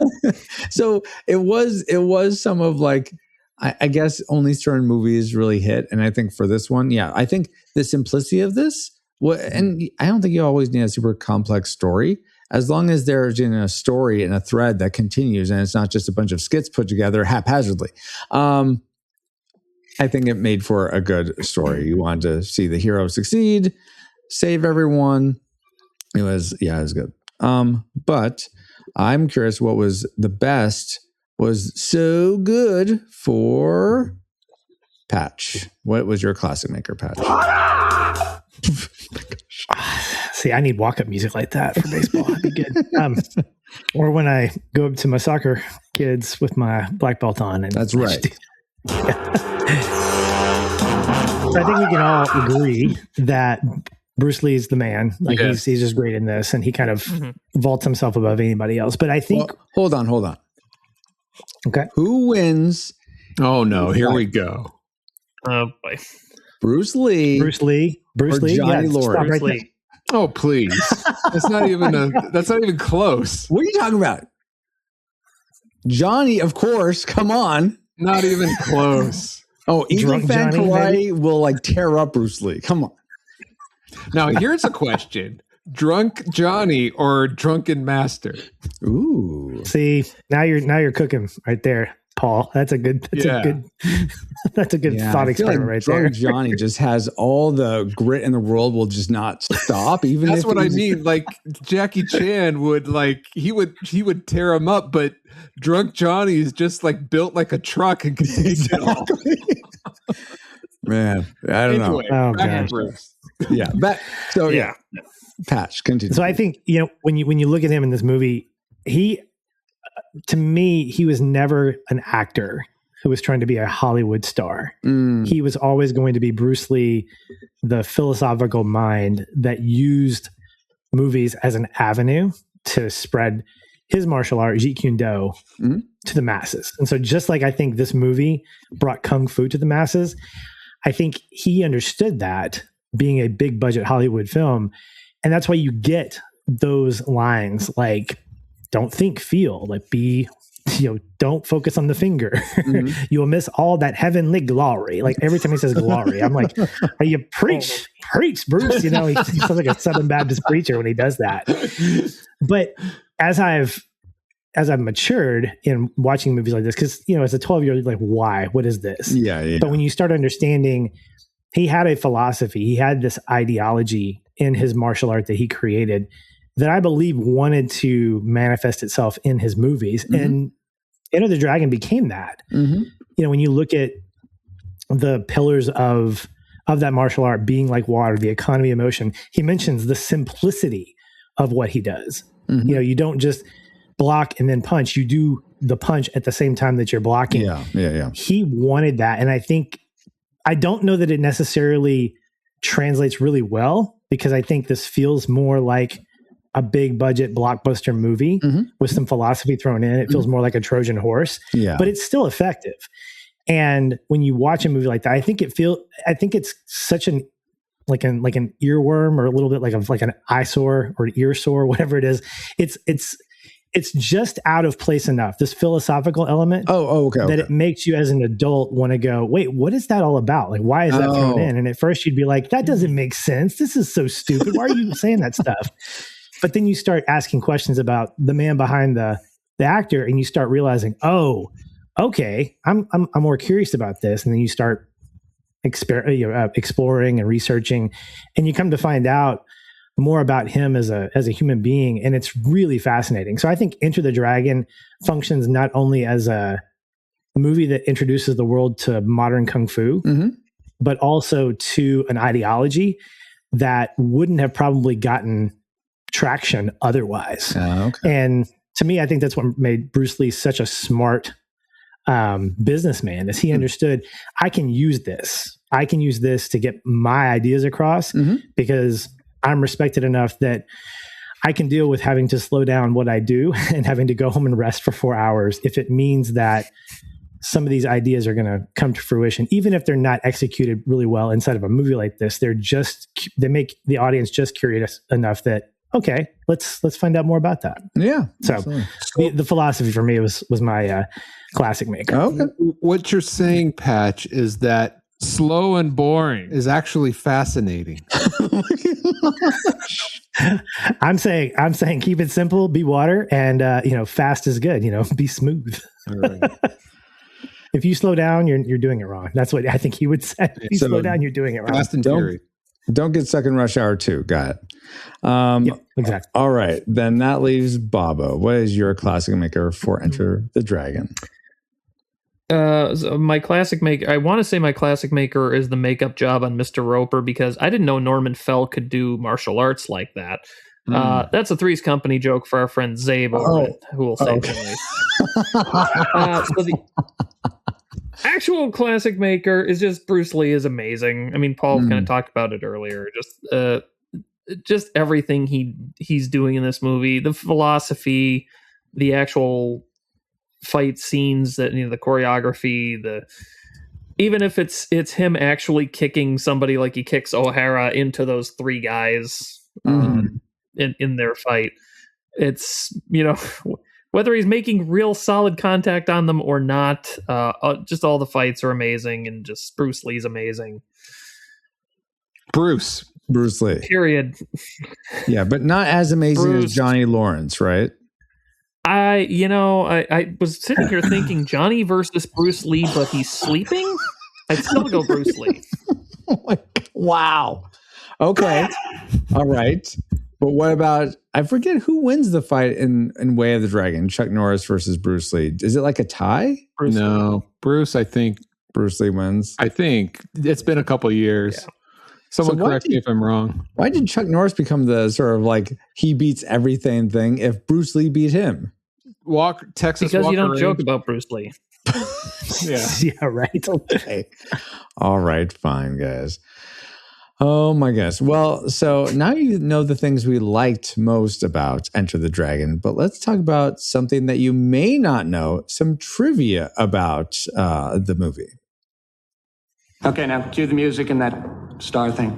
So it was some of like, I guess only certain movies really hit. And I think for this one, I think the simplicity of this, and I don't think you always need a super complex story, as long as there's a story and a thread that continues and it's not just a bunch of skits put together haphazardly. I think it made for a good story. You wanted to see the hero succeed, save everyone. It was good. But I'm curious what was so good for Patch. What was your classic maker, Patch? See, I need walk-up music like that for baseball. That'd be good. Or when I go up to my soccer kids with my black belt on. And that's right. I think we can all agree that Bruce Lee is the man. Like he's just great in this, and he kind of vaults himself above anybody else. But I think hold on. Okay. Who wins? Oh no, here we go. Oh boy. Bruce Lee, or Johnny Lawrence. Right there. Oh please. That's not even close. What are you talking about? Johnny, of course. Come on. Not even close. Oh, Eagle Fan Kauai will like tear up Bruce Lee. Come on. Now here's a question: Drunk Johnny or Drunken Master? Ooh. See, now you're cooking right there, Paul. That's a good thought experiment right there. Drunk Johnny just has all the grit in the world, will just not stop. Even that's what I mean. Like Jackie Chan would he would tear him up, but Drunk Johnny is just like built like a truck and can take it all. Man, I don't know. Oh gosh. Yeah. Patch, continue. So I think, when you look at him in this movie, to me, he was never an actor who was trying to be a Hollywood star. He was always going to be Bruce Lee, the philosophical mind that used movies as an avenue to spread his martial art, Jeet Kune Do, to the masses. And so just like I think this movie brought Kung Fu to the masses, I think he understood that, being a big budget Hollywood film. And that's why you get those lines like, don't think, feel, like don't focus on the finger. You'll miss all that heavenly glory. Like every time he says glory, I'm like, are you preach, Bruce? He sounds like a Southern Baptist preacher when he does that. But as I've matured in watching movies like this, because, as a 12-year-old, like, why? What is this? Yeah. But when you start understanding he had a philosophy. He had this ideology in his martial art that he created that I believe wanted to manifest itself in his movies. Mm-hmm. And Enter the Dragon became that. Mm-hmm. You know, when you look at the pillars of that martial art being like water, the economy of motion, he mentions the simplicity of what he does. Mm-hmm. You know, you don't just block and then punch. You do the punch at the same time that you're blocking. Yeah. He wanted that. And I don't know that it necessarily translates really well, because I think this feels more like a big budget blockbuster movie with some philosophy thrown in. It feels more like a Trojan horse, but it's still effective. And when you watch a movie like that, I think it's such an earworm, or a little bit like an eyesore or an ear sore, whatever it is. It's just out of place enough, this philosophical element. Okay. It makes you as an adult want to go, wait, what is that all about? Like, why is that thrown in? And at first you'd be like, that doesn't make sense. This is so stupid. Why are you saying that stuff? But then you start asking questions about the man behind the actor, and you start realizing, oh, okay, I'm more curious about this. And then you start exploring and researching, and you come to find out more about him as a human being, and it's really fascinating. So I think Enter the Dragon functions not only as a movie that introduces the world to modern kung fu, but also to an ideology that wouldn't have probably gotten traction otherwise. And to me, I think that's what made Bruce Lee such a smart businessman, is he understood, I can use this to get my ideas across, because I'm respected enough that I can deal with having to slow down what I do and having to go home and rest for 4 hours if it means that some of these ideas are going to come to fruition, even if they're not executed really well inside of a movie like this. They make the audience just curious enough that, okay, let's find out more about that. Yeah. So the philosophy for me was my classic maker. Okay. What you're saying, Patch, is that slow and boring is actually fascinating. I'm saying keep it simple, be water, and fast is good. Be smooth. All right. If you slow down, you're doing it wrong. That's what I think he would say. If you slow down, you're doing it wrong. Fast and furious. Don't get stuck in Rush Hour 2. Got it. Exactly. All right. Then that leaves Bobo. What is your classic maker for Enter the Dragon? So my classic maker, I want to say my classic maker is the makeup job on Mr. Roper, because I didn't know Norman Fell could do martial arts like that. That's a Three's Company joke for our friend Zabe over it, who will say it. So the actual classic maker is just Bruce Lee is amazing. I mean, Paul kind of talked about it earlier. Just everything he's doing in this movie, the philosophy, the actual fight scenes, that the choreography, even if it's him actually kicking somebody like he kicks O'Hara into those three guys in their fight. It's whether he's making real solid contact on them or not, just all the fights are amazing, and just Bruce Lee's amazing. Bruce Lee. Period. Yeah, but not as amazing as Johnny Lawrence, right? I was sitting here thinking Johnny versus Bruce Lee, but he's sleeping. I'd still go Bruce Lee. Wow. Okay. All right. But what about, I forget who wins the fight in Way of the Dragon, Chuck Norris versus Bruce Lee. Is it like a tie? Bruce, I think. Bruce Lee wins. I think. It's been a couple years. Yeah. Someone correct me if I'm wrong. Why did Chuck Norris become the sort of like he beats everything thing if Bruce Lee beat him? Because you don't joke about Bruce Lee. Yeah, right. Okay. All right, fine, guys. Oh my gosh. Well, so now you know the things we liked most about Enter the Dragon, but let's talk about something that you may not know, some trivia about the movie. Okay, now cue the music and that star thing.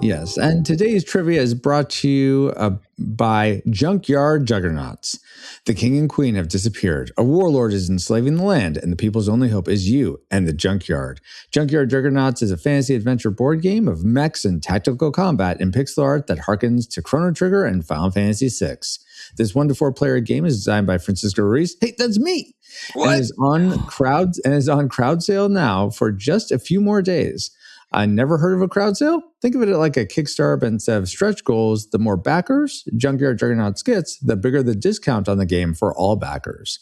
Yes, and today's trivia is brought to you by Junkyard Juggernauts. The king and queen have disappeared. A warlord is enslaving the land, and the people's only hope is you and the Junkyard. Junkyard Juggernauts is a fantasy adventure board game of mechs and tactical combat in pixel art that harkens to Chrono Trigger and Final Fantasy VI. This 1 to 4 player game is designed by Francisco Ruiz. Hey, that's me. What? And is on crowd sale now for just a few more days. I never heard of a crowd sale? Think of it like a Kickstarter, but instead of stretch goals, the more backers Junkyard Juggernauts gets, the bigger the discount on the game for all backers.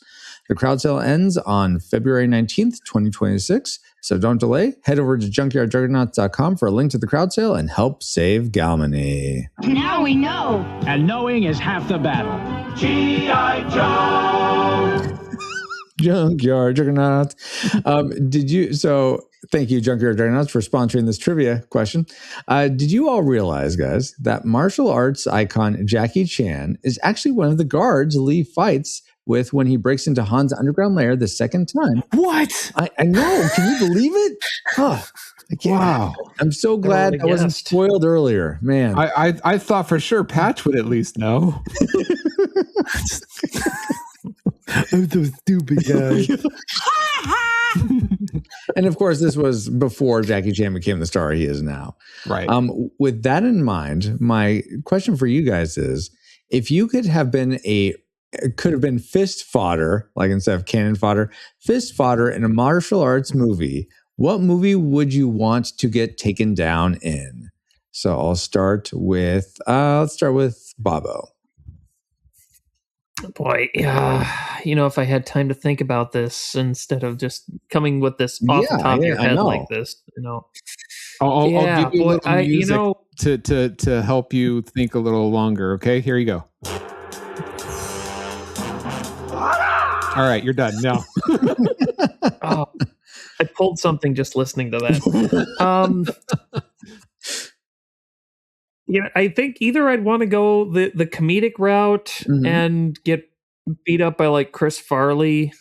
The crowd sale ends on February 19th, 2026. So don't delay. Head over to junkyardjuggernauts.com for a link to the crowd sale and help save Galmany. Now we know. And knowing is half the battle. G.I. Joe! Junkyard Juggernauts. Thank you, Junkyard Juggernauts, for sponsoring this trivia question. Did you all realize, guys, that martial arts icon Jackie Chan is actually one of the guards Lee fights with when he breaks into Han's underground lair the second time? What? I know. Can you believe it? Oh, wow. I'm so glad I wasn't spoiled earlier. Man. I thought for sure Patch would at least know. I'm so stupid, guys. And of course, this was before Jackie Chan became the star he is now. Right. With that in mind, my question for you guys is, if you could have been fist fodder, like instead of cannon fodder, fist fodder in a martial arts movie, what movie would you want to get taken down in? So I'll start with, let's start with Bobo. Boy, if I had time to think about this instead of just coming with this off the top of your head like this, I'll give you a little music to help you think a little longer. Okay, here you go. All right, you're done now. I pulled something just listening to that. I think either I'd want to go the comedic route and get beat up by like Chris Farley,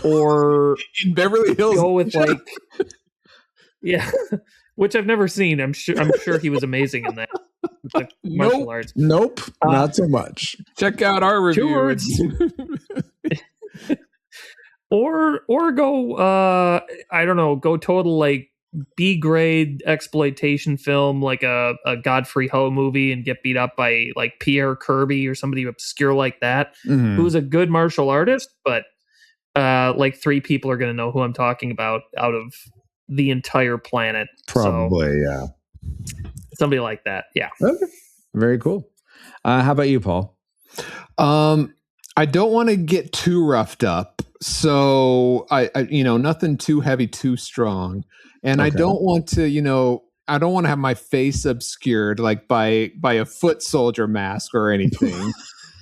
or in Beverly Hills. Go with which I've never seen. I'm sure he was amazing in that. Like martial arts. Nope, not so much. Check out our review. 2 words. or go I don't know, go total like B grade exploitation film, like a Godfrey Ho movie, and get beat up by like Pierre Kirby or somebody obscure like that, who's a good martial artist, but like 3 people are going to know who I'm talking about out of the entire planet. Probably, so, somebody like that. Yeah. Okay. Very cool. How about you, Paul? I don't want to get too roughed up, so I nothing too heavy, too strong. And I don't want to, I don't want to have my face obscured like by a foot soldier mask or anything.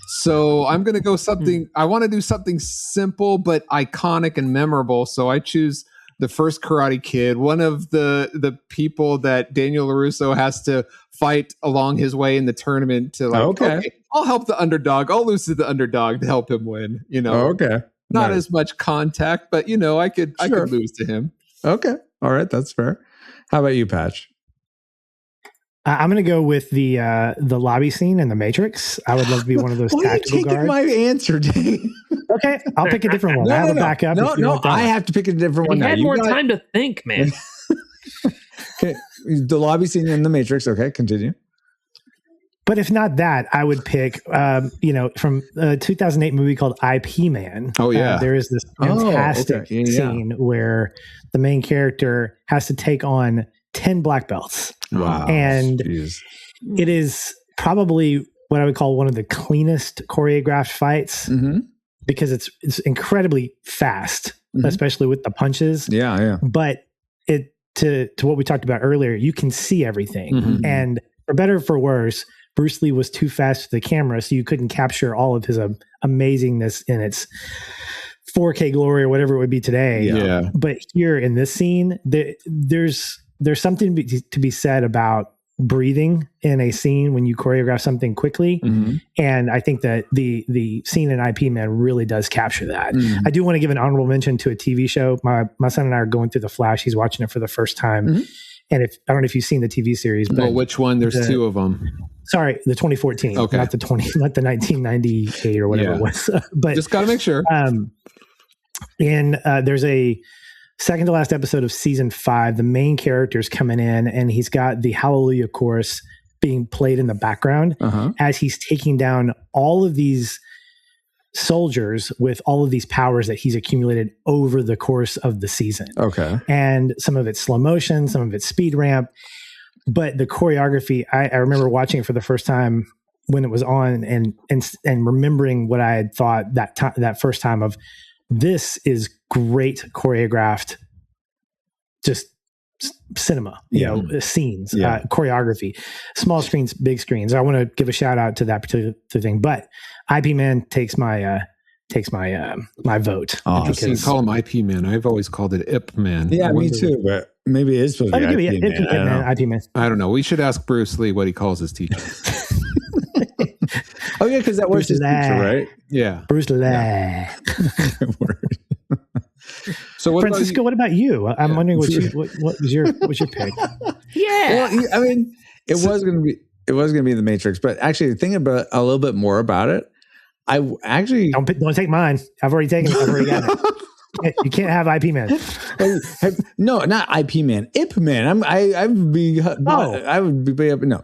So I'm going to go something, I want to do something simple but iconic and memorable. So I choose the first Karate Kid, one of the people that Daniel LaRusso has to fight along his way in the tournament to okay, I'll help the underdog. I'll lose to the underdog to help him win, Okay. Not as much contact, but I could lose to him. Okay. All right, that's fair. How about you, Patch? I'm going to go with the lobby scene in The Matrix. I would love to be one of those tactical guards. Why are you taking my answer, Dave? Okay, I'll pick a different one. I have a backup. No, I have to pick a different one. You had more time to think, man. Okay, the lobby scene in The Matrix. Okay, continue. But if not that, I would pick, from a 2008 movie called IP Man. Oh, yeah. There is this fantastic scene where the main character has to take on 10 black belts. Wow. And it is probably what I would call one of the cleanest choreographed fights because it's incredibly fast, especially with the punches. Yeah. But to what we talked about earlier, you can see everything. And for better or for worse, Bruce Lee was too fast to the camera, so you couldn't capture all of his amazingness in its 4K glory or whatever it would be today. Yeah. But here in this scene, there's something to be said about breathing in a scene when you choreograph something quickly. And I think that the scene in IP Man really does capture that. I do want to give an honorable mention to a TV show. My son and I are going through The Flash. He's watching it for the first time. And I don't know if you've seen the TV series, but which one? There's 2 of them. Sorry, the 2014, okay, not the 1998 or whatever it was. But just got to make sure. And there's a second to last episode of season 5. The main character's coming in, and he's got the Hallelujah chorus being played in the background as he's taking down all of these soldiers with all of these powers that he's accumulated over the course of the season. Okay. And some of it's slow motion, some of it's speed ramp. But the choreography, I remember watching it for the first time when it was on and remembering what I had thought that first time of, this is great choreographed, just cinema, scenes, choreography, small screens, big screens. I want to give a shout out to that particular thing, but IP Man takes my vote. Oh, so you call him IP Man. I've always called it IP Man. Yeah, me too, but maybe it is supposed to be IP Man. IP Man. I don't know. We should ask Bruce Lee what he calls his teachers. Oh yeah, because that was his teacher, right? Yeah, Bruce Lee. Yeah. So Francisco, what about you? I'm wondering what was your pick? Yeah. Well, I mean, it was going to be The Matrix, but actually thinking about a little bit more about it, I actually don't take mine. I've already taken it. I've already got it. You can't have IP Man. No, not IP Man. IP Man. I would be up. No.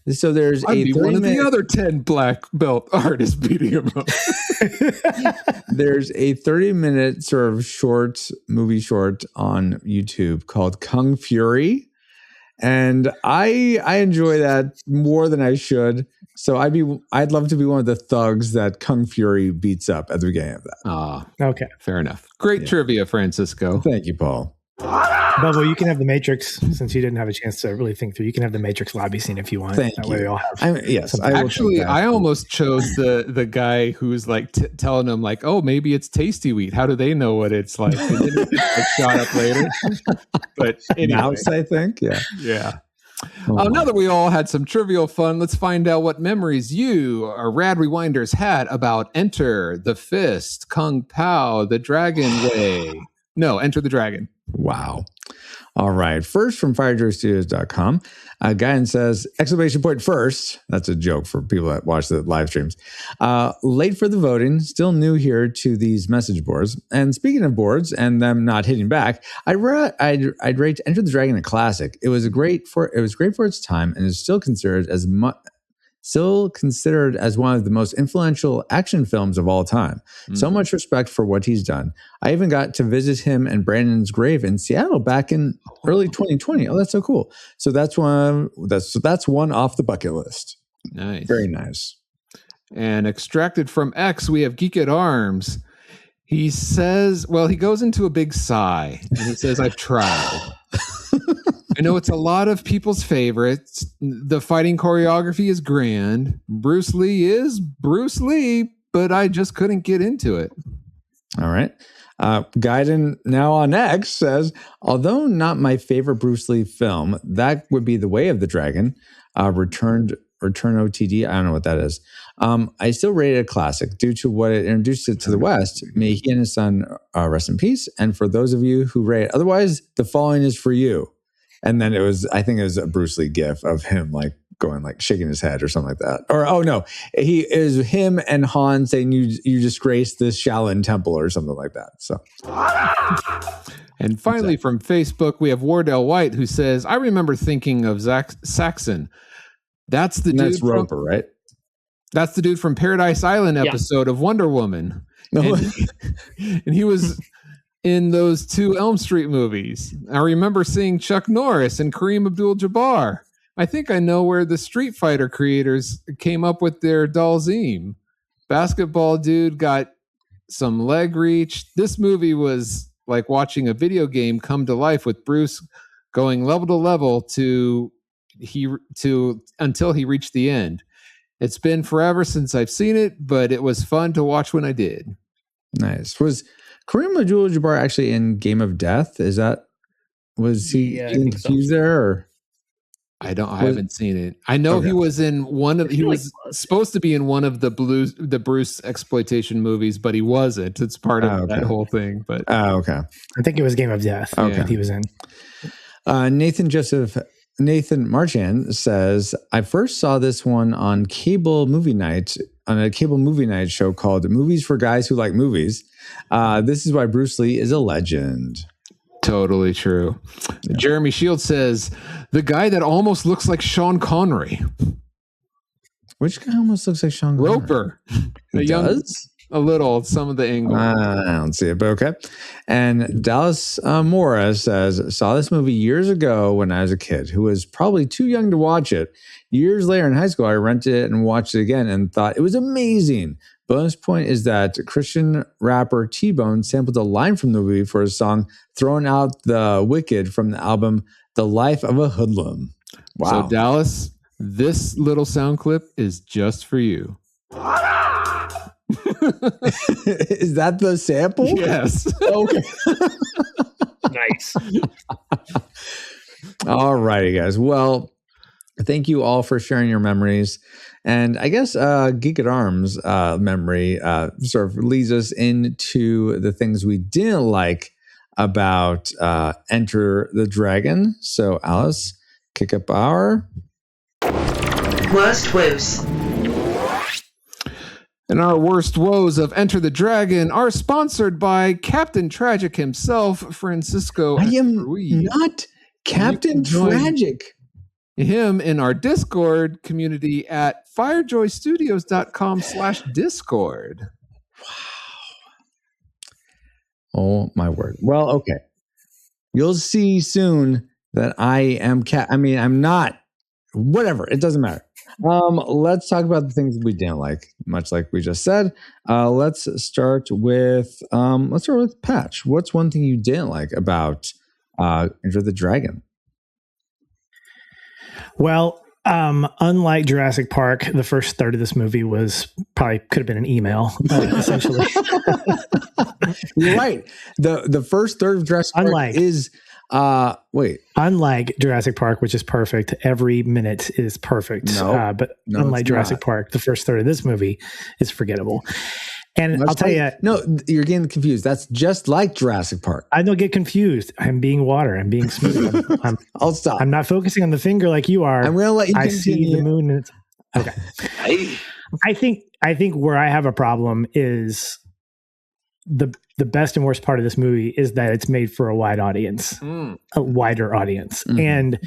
So there's I'd be one of the other 10 black belt artists beating him up. There's a 30-minute sort of movie short on YouTube called Kung Fury, and I enjoy that more than I should. So I'd love to be one of the thugs that Kung Fury beats up at the beginning of that. Ah, okay, fair enough. Great trivia, Francisco. Thank you, Paul. Bubba, you can have The Matrix since you didn't have a chance to really think through. You can have the Matrix lobby scene if you want. Thank that you. way we all have. Yes, I almost chose the guy who's like telling them like, oh, maybe it's tasty wheat. How do they know what it's like? And then it gets, like, shot up later. But anyway. Mouse, I think. Yeah. Now that we all had some trivial fun, let's find out what memories you, our Rad Rewinders, had about Enter the Fist, Kung Pao, The Dragon Way. No, Enter the Dragon. Wow. All right. First from FireJoyStudios.com, Guyan says, exclamation point first. That's a joke for people that watch the live streams. Late for the voting, still new here to these message boards. And speaking of boards and them not hitting back, I'd rate Enter the Dragon a classic. It was great for its time and is still considered as one of the most influential action films of all time. So much respect for what he's done. I even got to visit him and Brandon's grave in Seattle back in early 2020. Oh, that's so cool. So that's one off the bucket list. Nice. Very nice. And extracted from X, we have Geek at Arms. He says, well, he goes into a big sigh and he says, I've tried. I know it's a lot of people's favorites. The fighting choreography is grand. Bruce Lee is Bruce Lee, but I just couldn't get into it. All right. Gaiden, now on X, says, although not my favorite Bruce Lee film, that would be The Way of the Dragon, Return OTD. I don't know what that is. I still rate it a classic due to what it introduced it to the West. May he and his son rest in peace. And for those of you who rate otherwise, the following is for you. And then I think it was a Bruce Lee gif of him like going like shaking his head or something like that. Or, oh no, he is him and Han saying you disgraced this Shaolin temple or something like that. So. And finally from Facebook, we have Wardell White who says, I remember thinking of Saxon. That's the dude. That's Roper, right? That's the dude from Paradise Island episode of Wonder Woman. And he was in those 2 Elm Street movies. I remember seeing Chuck Norris and Kareem Abdul-Jabbar. I think I know where the Street Fighter creators came up with their Dalzim. Basketball dude got some leg reach. This movie was like watching a video game come to life with Bruce going level to level until he reached the end. It's been forever since I've seen it, but it was fun to watch when I did. Nice. Was Kareem Abdul-Jabbar actually in Game of Death? Was he confused there? Or? I haven't seen it. I know he was in he was supposed to be in one of the Bruce exploitation movies, but he wasn't. It's part of that whole thing. But okay. I think it was Game of Death that he was in. Nathan Marchand says, I first saw this one on a cable movie night show called Movies for Guys Who Like Movies. This is why Bruce Lee is a legend. Totally true. Yeah. Jeremy Shields says, the guy that almost looks like Sean Connery. Which guy almost looks like Sean Connery? Roper. Does? A little, some of the angle. I don't see it, but okay. And Dallas Mora says, saw this movie years ago when I was a kid who was probably too young to watch it. Years later in high school, I rented it and watched it again and thought it was amazing. Bonus point is that Christian rapper T-Bone sampled a line from the movie for his song Throwing Out the Wicked from the album The Life of a Hoodlum. Wow. So Dallas, this little sound clip is just for you. Is that the sample? Yes. Okay. Nice. All righty, guys. Well, thank you all for sharing your memories. And I guess Geek at Arms memory sort of leads us into the things we didn't like about Enter the Dragon. So, Alice, kick up our worst woes. And our worst woes of Enter the Dragon are sponsored by Captain Tragic himself, Francisco. I am not Captain Tragic. Him in our Discord community at firejoystudios.com/Discord. Wow. Oh, my word. Well, okay. You'll see soon that I am I'm not. Whatever. It doesn't matter. Let's talk about the things we didn't like, much like we just said. Let's start with Patch. What's one thing you didn't like about Enter the Dragon? Well, unlike Jurassic Park, the first third of this movie was probably could have been an email, essentially. You're right. The first third of Jurassic Park is unlike Jurassic Park, which is perfect. Every minute is perfect. But unlike Jurassic Park, the first third of this movie is forgettable. And I'll tell you, no, you're getting confused. That's just like Jurassic Park. I don't get confused. I'm being water. I'm being smooth. I'll stop. I'm not focusing on the finger like you are. I'm going to let you continue. I see the moon. And it's, okay. I think where I have a problem is the best and worst part of this movie is that it's made for a wide audience, a wider audience. Mm-hmm. And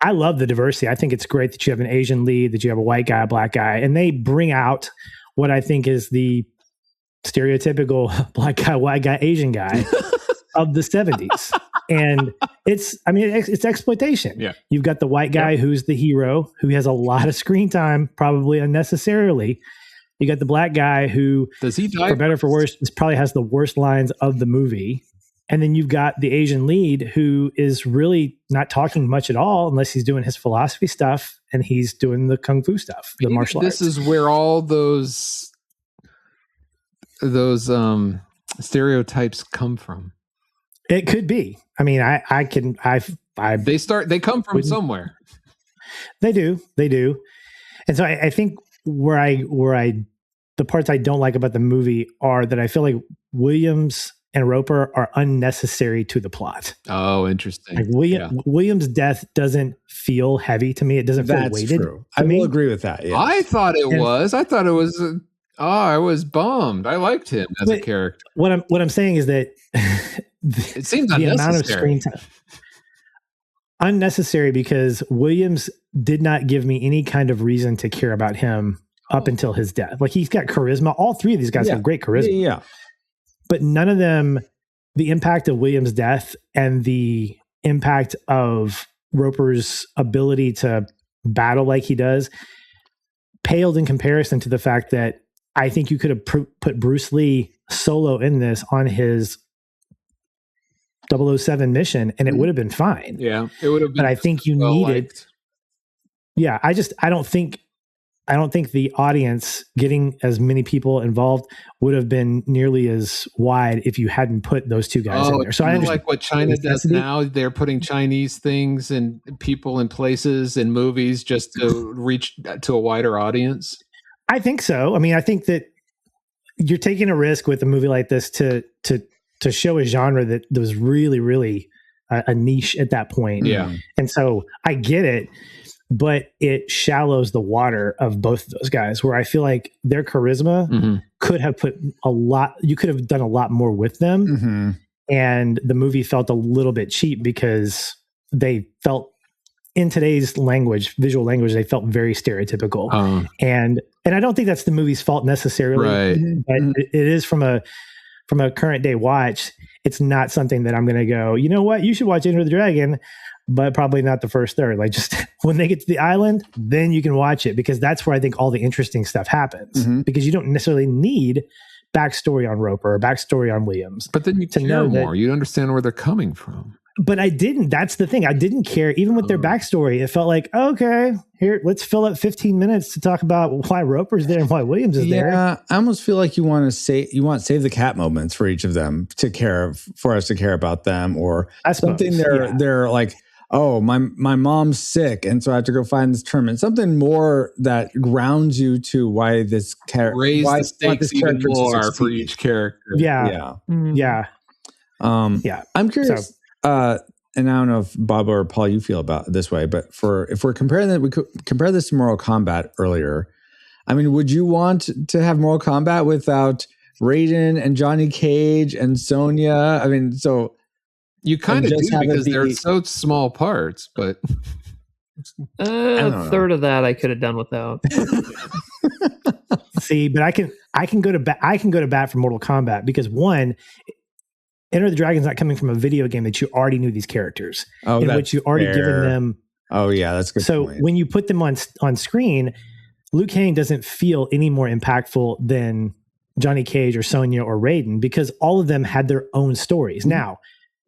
I love the diversity. I think it's great that you have an Asian lead, that you have a white guy, a black guy, and they bring out what I think is the stereotypical black guy, white guy, Asian guy of the 70s. And it's exploitation. Yeah. You've got the white guy who's the hero, who has a lot of screen time, probably unnecessarily. You got the black guy who, does he die? For better or for worse, probably has the worst lines of the movie. And then you've got the Asian lead who is really not talking much at all unless he's doing his philosophy stuff and he's doing the kung fu stuff, the martial arts. This is where all those stereotypes come from. It could be. I mean, they come from somewhere. They do. And so I think the parts I don't like about the movie are that I feel like Williams and Roper are unnecessary to the plot. Oh, interesting. Like Williams' death doesn't feel heavy to me. It doesn't feel weighted. True. I will agree with that. Yes. I thought it was. I was bummed. I liked him as a character. What I'm saying is that it seems the unnecessary. amount of screen time unnecessary because Williams did not give me any kind of reason to care about him up until his death. Like, he's got charisma. All three of these guys have great charisma. Yeah. But none of them, the impact of Williams' death and the impact of Roper's ability to battle like he does paled in comparison to the fact that I think you could have put Bruce Lee solo in this on his 007 mission and it would have been fine. Yeah, it would have been. But I think you needed. Liked. Yeah, I don't think the audience getting as many people involved would have been nearly as wide if you hadn't put those two guys in there. So I understand like what China does now. They're putting Chinese things and people in places in movies just to reach to a wider audience. I think so. I mean, I think that you're taking a risk with a movie like this to show a genre that was really, really a niche at that point. Yeah. And so I get it, but it shallows the water of both of those guys where I feel like their charisma could have put you could have done a lot more with them. And the movie felt a little bit cheap because they felt, in today's language, visual language, they felt very stereotypical. And I don't think that's the movie's fault necessarily, but it is from a current day watch. It's not something that I'm going to go, you know what, you should watch Enter the Dragon, but probably not the first third. Like, just when they get to the island, then you can watch it, because that's where I think all the interesting stuff happens, because you don't necessarily need backstory on Roper or backstory on Williams. But then you care more. You understand where they're coming from. But I didn't. That's the thing. I didn't care. Even with their backstory, it felt like, okay, here, let's fill up 15 minutes to talk about why Roper's there and why Williams is there. Yeah, I almost feel like you want save the cat moments for each of them for us to care about them, or something they're like, oh, my mom's sick, and so I have to go find this tournament. Something more that grounds you to why this character, raise the stakes even more for each character. Yeah. I'm curious. So, and I don't know if Bob or Paul, you feel about it this way, but if we're comparing that, we could compare this to Mortal Kombat earlier. I mean, would you want to have Mortal Kombat without Raiden and Johnny Cage and Sonya? I mean, so you kind of do, because they're so small parts, but a third of that I could have done without. See, but I can go to bat for Mortal Kombat, because one, Enter the Dragon's not coming from a video game that you already knew these characters, in which you already given them. Oh yeah, that's a good. So when you put them on screen, Liu Kang doesn't feel any more impactful than Johnny Cage or Sonya or Raiden, because all of them had their own stories. Now,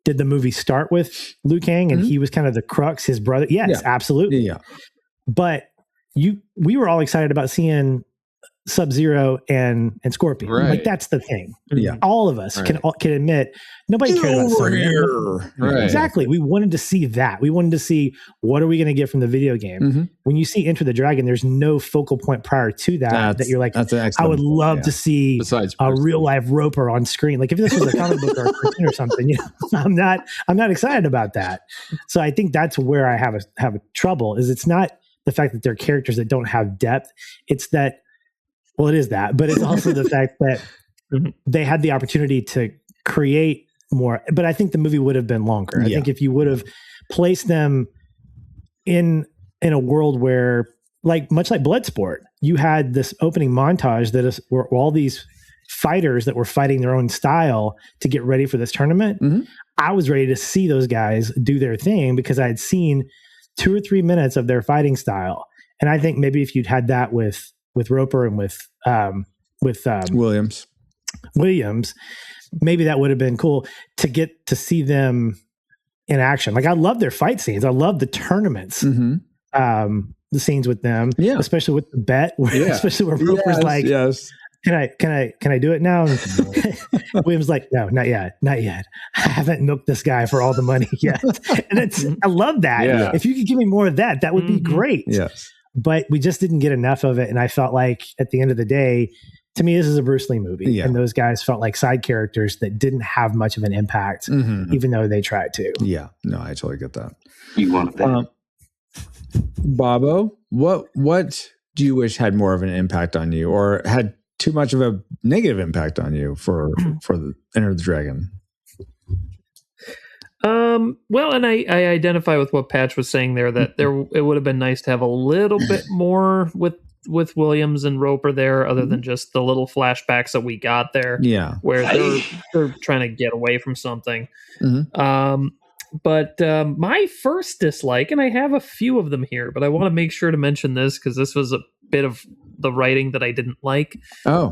did the movie start with Liu Kang and he was kind of the crux, his brother? Yes, absolutely. Yeah. But we were all excited about seeing Sub-Zero and Scorpion. Right. Like, that's the thing. Yeah. All of us can admit nobody cared about Sonya. Right. Exactly. We wanted to see that. We wanted to see, what are we going to get from the video game? When you see Enter the Dragon, there's no focal point prior to that you're like, I would love to see a real life Roper on screen. Like, if this was a comic book or a cartoon or something, I'm not excited about that. So I think that's where I have a trouble, is it's not the fact that they're characters that don't have depth. It's that, well, it is that, but it's also the fact that they had the opportunity to create more. But I think the movie would have been longer. I think if you would have placed them in a world where, much like Bloodsport, you had this opening montage were all these fighters that were fighting their own style to get ready for this tournament. I was ready to see those guys do their thing, because I had seen 2 or 3 minutes of their fighting style. And I think maybe if you'd had that with Roper and with Williams, maybe that would have been cool to get to see them in action. Like, I love their fight scenes. I love the tournaments, the scenes with them, especially with the bet, especially where Roper's like, can I do it now? And Williams like, no, not yet. I haven't milked this guy for all the money yet. And I love that. Yeah. If you could give me more of that, that would be great. Yes. But we just didn't get enough of it. And I felt like, at the end of the day, to me, this is a Bruce Lee movie. Yeah. And those guys felt like side characters that didn't have much of an impact, even though they tried to. Yeah. No, I totally get that. You want that? Bobo, what do you wish had more of an impact on you, or had too much of a negative impact on you for the Enter the Dragon? Well, and I identify with what Patch was saying there, that it would have been nice to have a little bit more with Williams and Roper there, other than just the little flashbacks that we got there. Yeah. Where they're trying to get away from something. But my first dislike, and I have a few of them here, but I want to make sure to mention this, because this was a bit of the writing that I didn't like,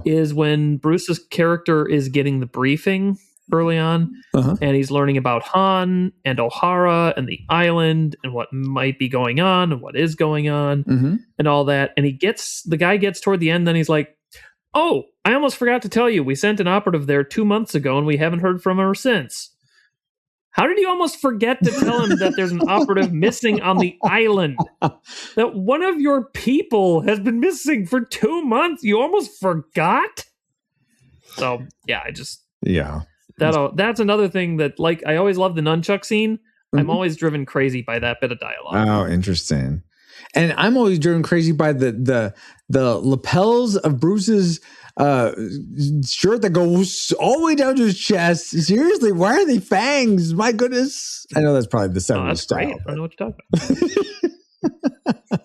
is when Bruce's character is getting the briefing early on, and he's learning about Han and O'Hara and the island and what might be going on and what is going on and all that. And the guy gets toward the end, then he's like, oh, I almost forgot to tell you, we sent an operative there 2 months ago and we haven't heard from her since. How did you almost forget to tell him that there's an operative missing on the island? That one of your people has been missing for 2 months? You almost forgot? So, yeah, that's another thing that, like, I always love the nunchuck scene. I'm always driven crazy by that bit of dialogue. Oh, interesting. And I'm always driven crazy by the lapels of Bruce's shirt that goes all the way down to his chest. Seriously, why are they fangs? My goodness. I know that's probably the 70s that's style. great. I don't know what you're talking about.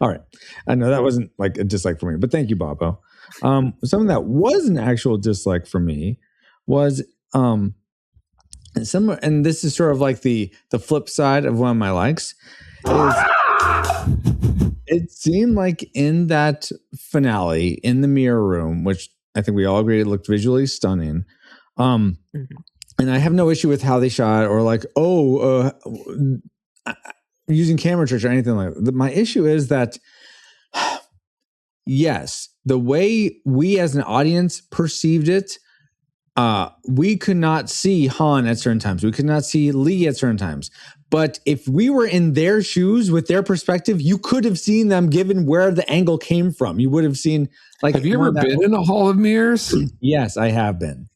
All right. I know that wasn't like a dislike for me, but thank you, Bobo. Something that was an actual dislike for me was and this is sort of like the flip side of one of my likes is it seemed like in that finale in the mirror room, which I think we all agreed it looked visually stunning. And I have no issue with how they shot or like, using camera tricks or anything like that. My issue is that, yes, the way we as an audience perceived it, we could not see Han at certain times. We could not see Lee at certain times. But if we were in their shoes with their perspective, you could have seen them given where the angle came from. You would have seen like. Have you ever been in a hall of mirrors? Yes, I have been.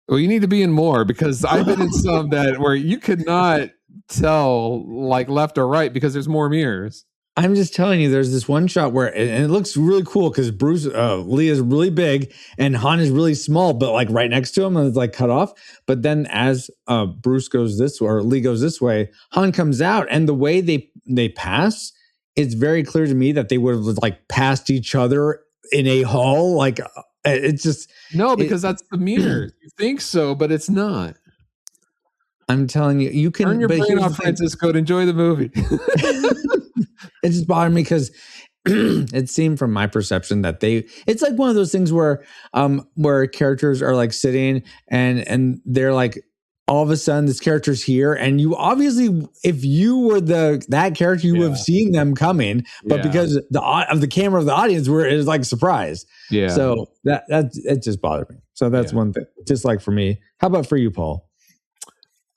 Well, you need to be in more because I've been in some that where you could not tell like left or right because there's more mirrors. I'm just telling you, there's this one shot where, and it looks really cool because Lee is really big and Han is really small, but like right next to him and it's like cut off. But then as Bruce goes this way or Lee goes this way, Han comes out, and the way they pass, it's very clear to me that they would have like passed each other in a hall. Like it's just because that's the mirror. You think so, but it's not. I'm telling you, you can turn your brain off, Francisco, and enjoy the movie. It just bothered me because it seemed from my perception that it's like one of those things where characters are like sitting and they're like, all of a sudden this character's here, and you obviously, if you were that character, you would have seen them coming, but because of the camera of the audience, it was like a surprise. Yeah. So that it just bothered me. So that's one thing, just like for me. How about for you, Paul?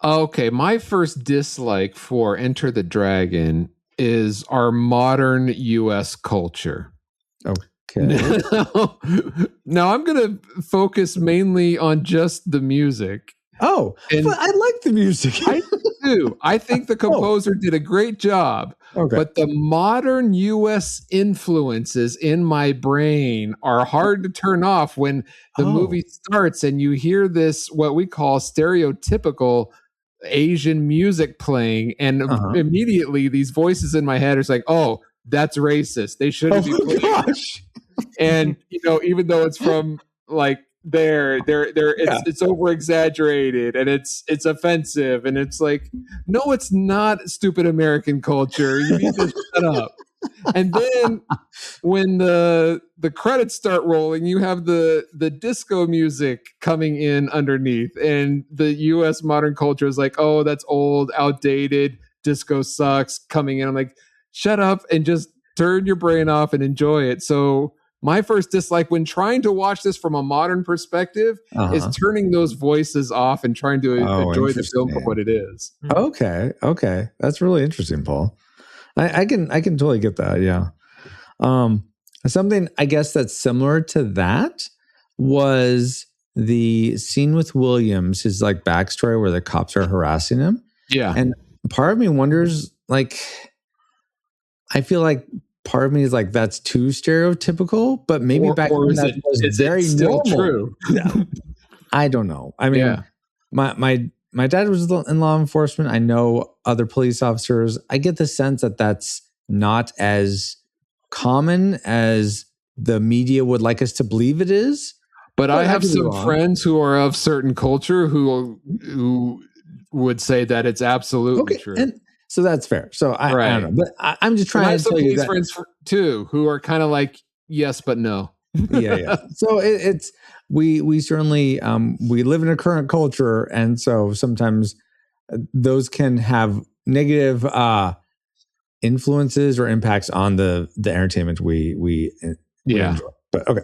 Okay, my first dislike for Enter the Dragon is our modern U.S. culture. Okay. Now I'm going to focus mainly on just the music. Oh, but I like the music. I do. I think the composer did a great job. Okay. But the modern U.S. influences in my brain are hard to turn off when the movie starts and you hear this, what we call stereotypical Asian music playing, and immediately these voices in my head are like, "Oh, that's racist. They shouldn't be playing." Gosh. And even though it's from like it's over exaggerated and it's offensive, and it's like, no, it's not stupid American culture. You need to shut up. And then when the credits start rolling, you have the disco music coming in underneath, and the U.S. modern culture is like, oh, that's old, outdated, disco sucks, coming in. I'm like, shut up and just turn your brain off and enjoy it. So my first dislike when trying to watch this from a modern perspective is turning those voices off and trying to enjoy the film for what it is. Okay. That's really interesting, Paul. I can totally get that. Yeah. Something I guess that's similar to that was the scene with Williams, his like backstory where the cops are harassing him. Yeah. And part of me wonders, like, I feel like part of me is like, that's too stereotypical, but maybe back then that was very still normal. True. I don't know. I mean, my dad was in law enforcement. I know other police officers. I get the sense that that's not as common as the media would like us to believe it is. But I have some friends who are of certain culture who would say that it's absolutely true. And so that's fair. So I don't know. But I'm just trying to tell you that. I have some police friends too who are kind of like, yes, but no. Yeah. So it's we certainly we live in a current culture, and so sometimes those can have negative influences or impacts on the entertainment we enjoy. But okay,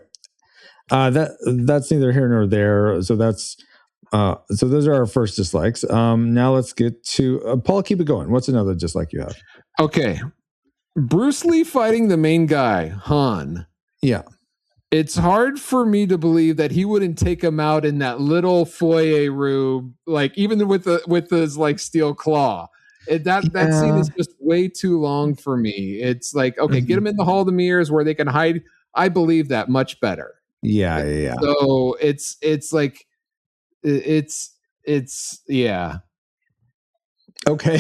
that's neither here nor there. So that's so those are our first dislikes. Now let's get to Paul. Keep it going. What's another dislike you have? Okay, Bruce Lee fighting the main guy, Han. Yeah. It's hard for me to believe that he wouldn't take him out in that little foyer room, like even with his like steel claw. That scene is just way too long for me. It's like, okay, get him in the Hall of the Mirrors where they can hide. I believe that much better. Yeah. So it's like it's yeah. Okay.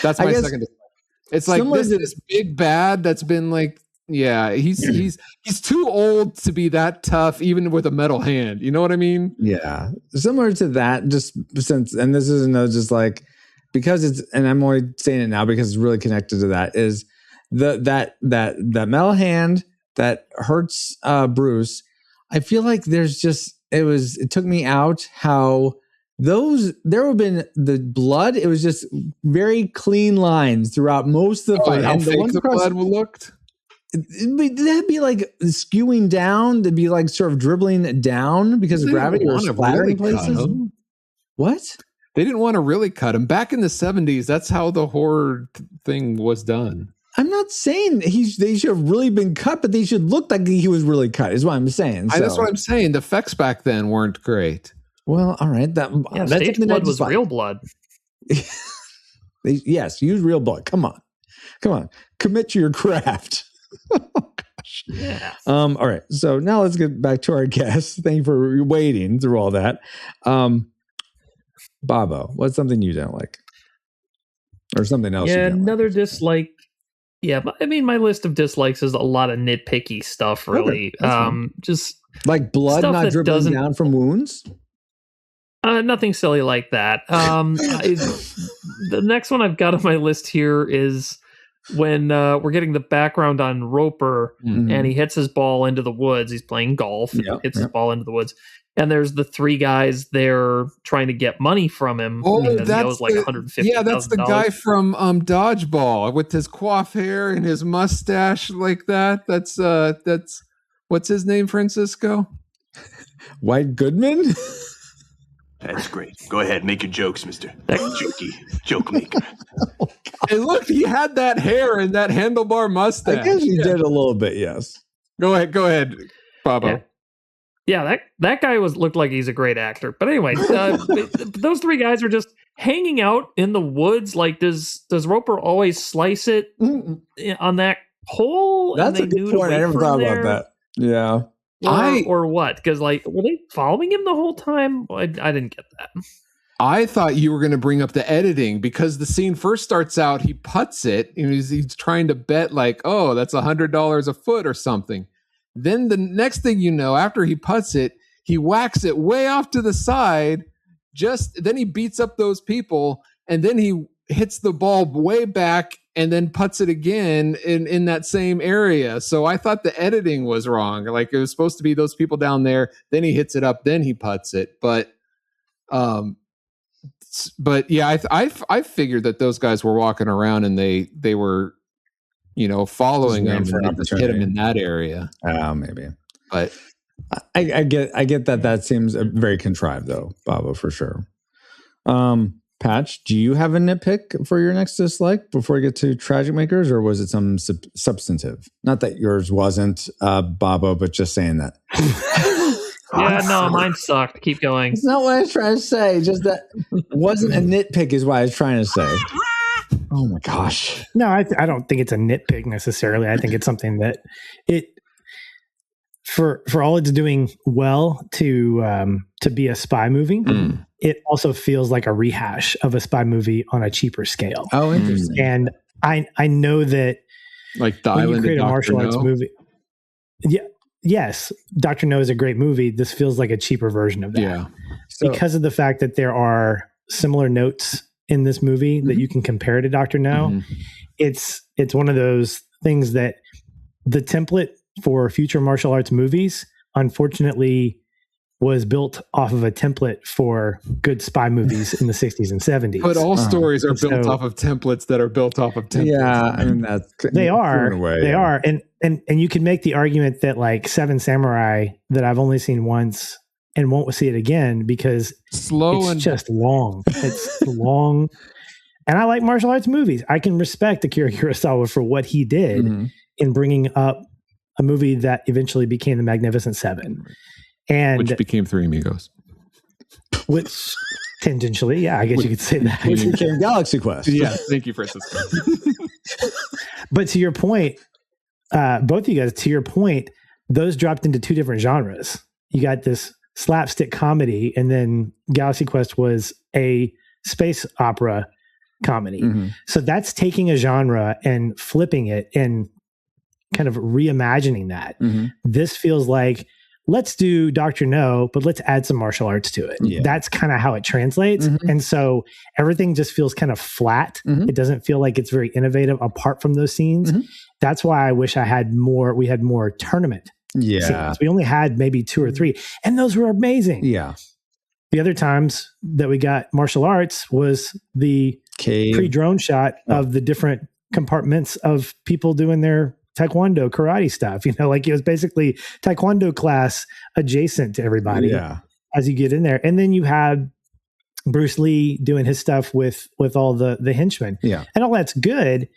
That's my second. It's like this big bad that's been like, yeah, he's too old to be that tough, even with a metal hand. You know what I mean? Yeah, similar to that. Just since, and this isn't just like because it's, and I'm only saying it now because it's really connected to that. Is that metal hand that hurts Bruce? I feel like there's just it took me out how. There have been the blood. It was just very clean lines throughout most of the fight. How fake the blood looked? That'd be like skewing down. They'd be like sort of dribbling down because of gravity or splattering places. What? They didn't want to really cut him. Back in the 70s, that's how the horror thing was done. I'm not saying they should have really been cut, but they should look like he was really cut, is what I'm saying. That's what I'm saying. The effects back then weren't great. Well, all right. Stage blood was real blood. Yes, use real blood. Come on. Commit to your craft. Oh, gosh. Yeah. All right. So now let's get back to our guests. Thank you for waiting through all that. Bobo, what's something you didn't like, or something else? Yeah, another dislike. Yeah, I mean, my list of dislikes is a lot of nitpicky stuff. Really, just like blood not dribbling down from wounds. Nothing silly like that. The next one I've got on my list here is when we're getting the background on Roper and he hits his ball into the woods. He's playing golf, hits his ball into the woods. And there's the three guys there trying to get money from him. Oh, that's like $150,000. Yeah, that's the guy from Dodgeball with his coif hair and his mustache like that. That's what's his name, Francisco? White Goodman? That's great. Go ahead, make your jokes, Mr. Joke maker. Hey, look, he had that hair and that handlebar mustache. I guess he did a little bit, yes. Go ahead, Bobo. Yeah, that guy looked like he's a great actor. But anyway, those three guys are just hanging out in the woods. Like, does Roper always slice it on that pole? That's a good point. I never thought about that. Yeah. Or what? Because were they following him the whole time? I didn't get that. I thought you were going to bring up the editing because the scene first starts out, he putts it, and he's trying to bet like, oh, that's $100 a foot or something. Then the next thing you know, after he putts it, he whacks it way off to the side. Then he beats up those people, and then he hits the ball way back and then putts it again in that same area. So I thought the editing was wrong. Like it was supposed to be those people down there. Then he hits it up. Then he putts it. But yeah, I figured that those guys were walking around and they were, following him and just hit him in that area. Maybe. But I get that seems very contrived though, Bobo, for sure. Patch, do you have a nitpick for your next dislike before we get to Tragic Makers, or was it some substantive? Not that yours wasn't, Bobo, but just saying that. Yeah, no, mine sucked. Keep going. It's not what I was trying to say. Just that wasn't a nitpick is what I was trying to say. Oh my gosh. No, I don't think it's a nitpick necessarily. I think it's something that for all it's doing well to be a spy movie, it also feels like a rehash of a spy movie on a cheaper scale. Oh, interesting. And I know that like the when Island you create of a martial Dr. arts No? movie, yes, Dr. No is a great movie. This feels like a cheaper version of that. Yeah. Because of the fact that there are similar notes in this movie that you can compare to Dr. No, it's one of those things that the template for future martial arts movies, unfortunately, was built off of a template for good spy movies in the 60s and 70s. But all stories are built off of templates that are built off of templates. Yeah, I mean they are. And you can make the argument that like Seven Samurai that I've only seen once and won't see it again because it's just long. It's long. And I like martial arts movies. I can respect Akira Kurosawa for what he did in bringing up a movie that eventually became The Magnificent Seven. And which became Three Amigos. Which tangentially, yeah, I guess you could say that. Which became Galaxy Quest. Yeah, thank you, Francisco. But to your point, both of you guys, to your point, those dropped into two different genres. You got this slapstick comedy, and then Galaxy Quest was a space opera comedy. So that's taking a genre and flipping it and kind of reimagining that. This feels like, let's do Dr. No, but let's add some martial arts to it. That's kind of how it translates. And so everything just feels kind of flat. It doesn't feel like it's very innovative apart from those scenes. That's why I wish we had more tournament scenes. We only had maybe 2 or 3, and those were amazing. The other times that we got martial arts was the pre-drone shot of the different compartments of people doing their taekwondo karate stuff. Like it was basically taekwondo class adjacent to everybody as you get in there. And then you had Bruce Lee doing his stuff with all the henchmen. And all that's good,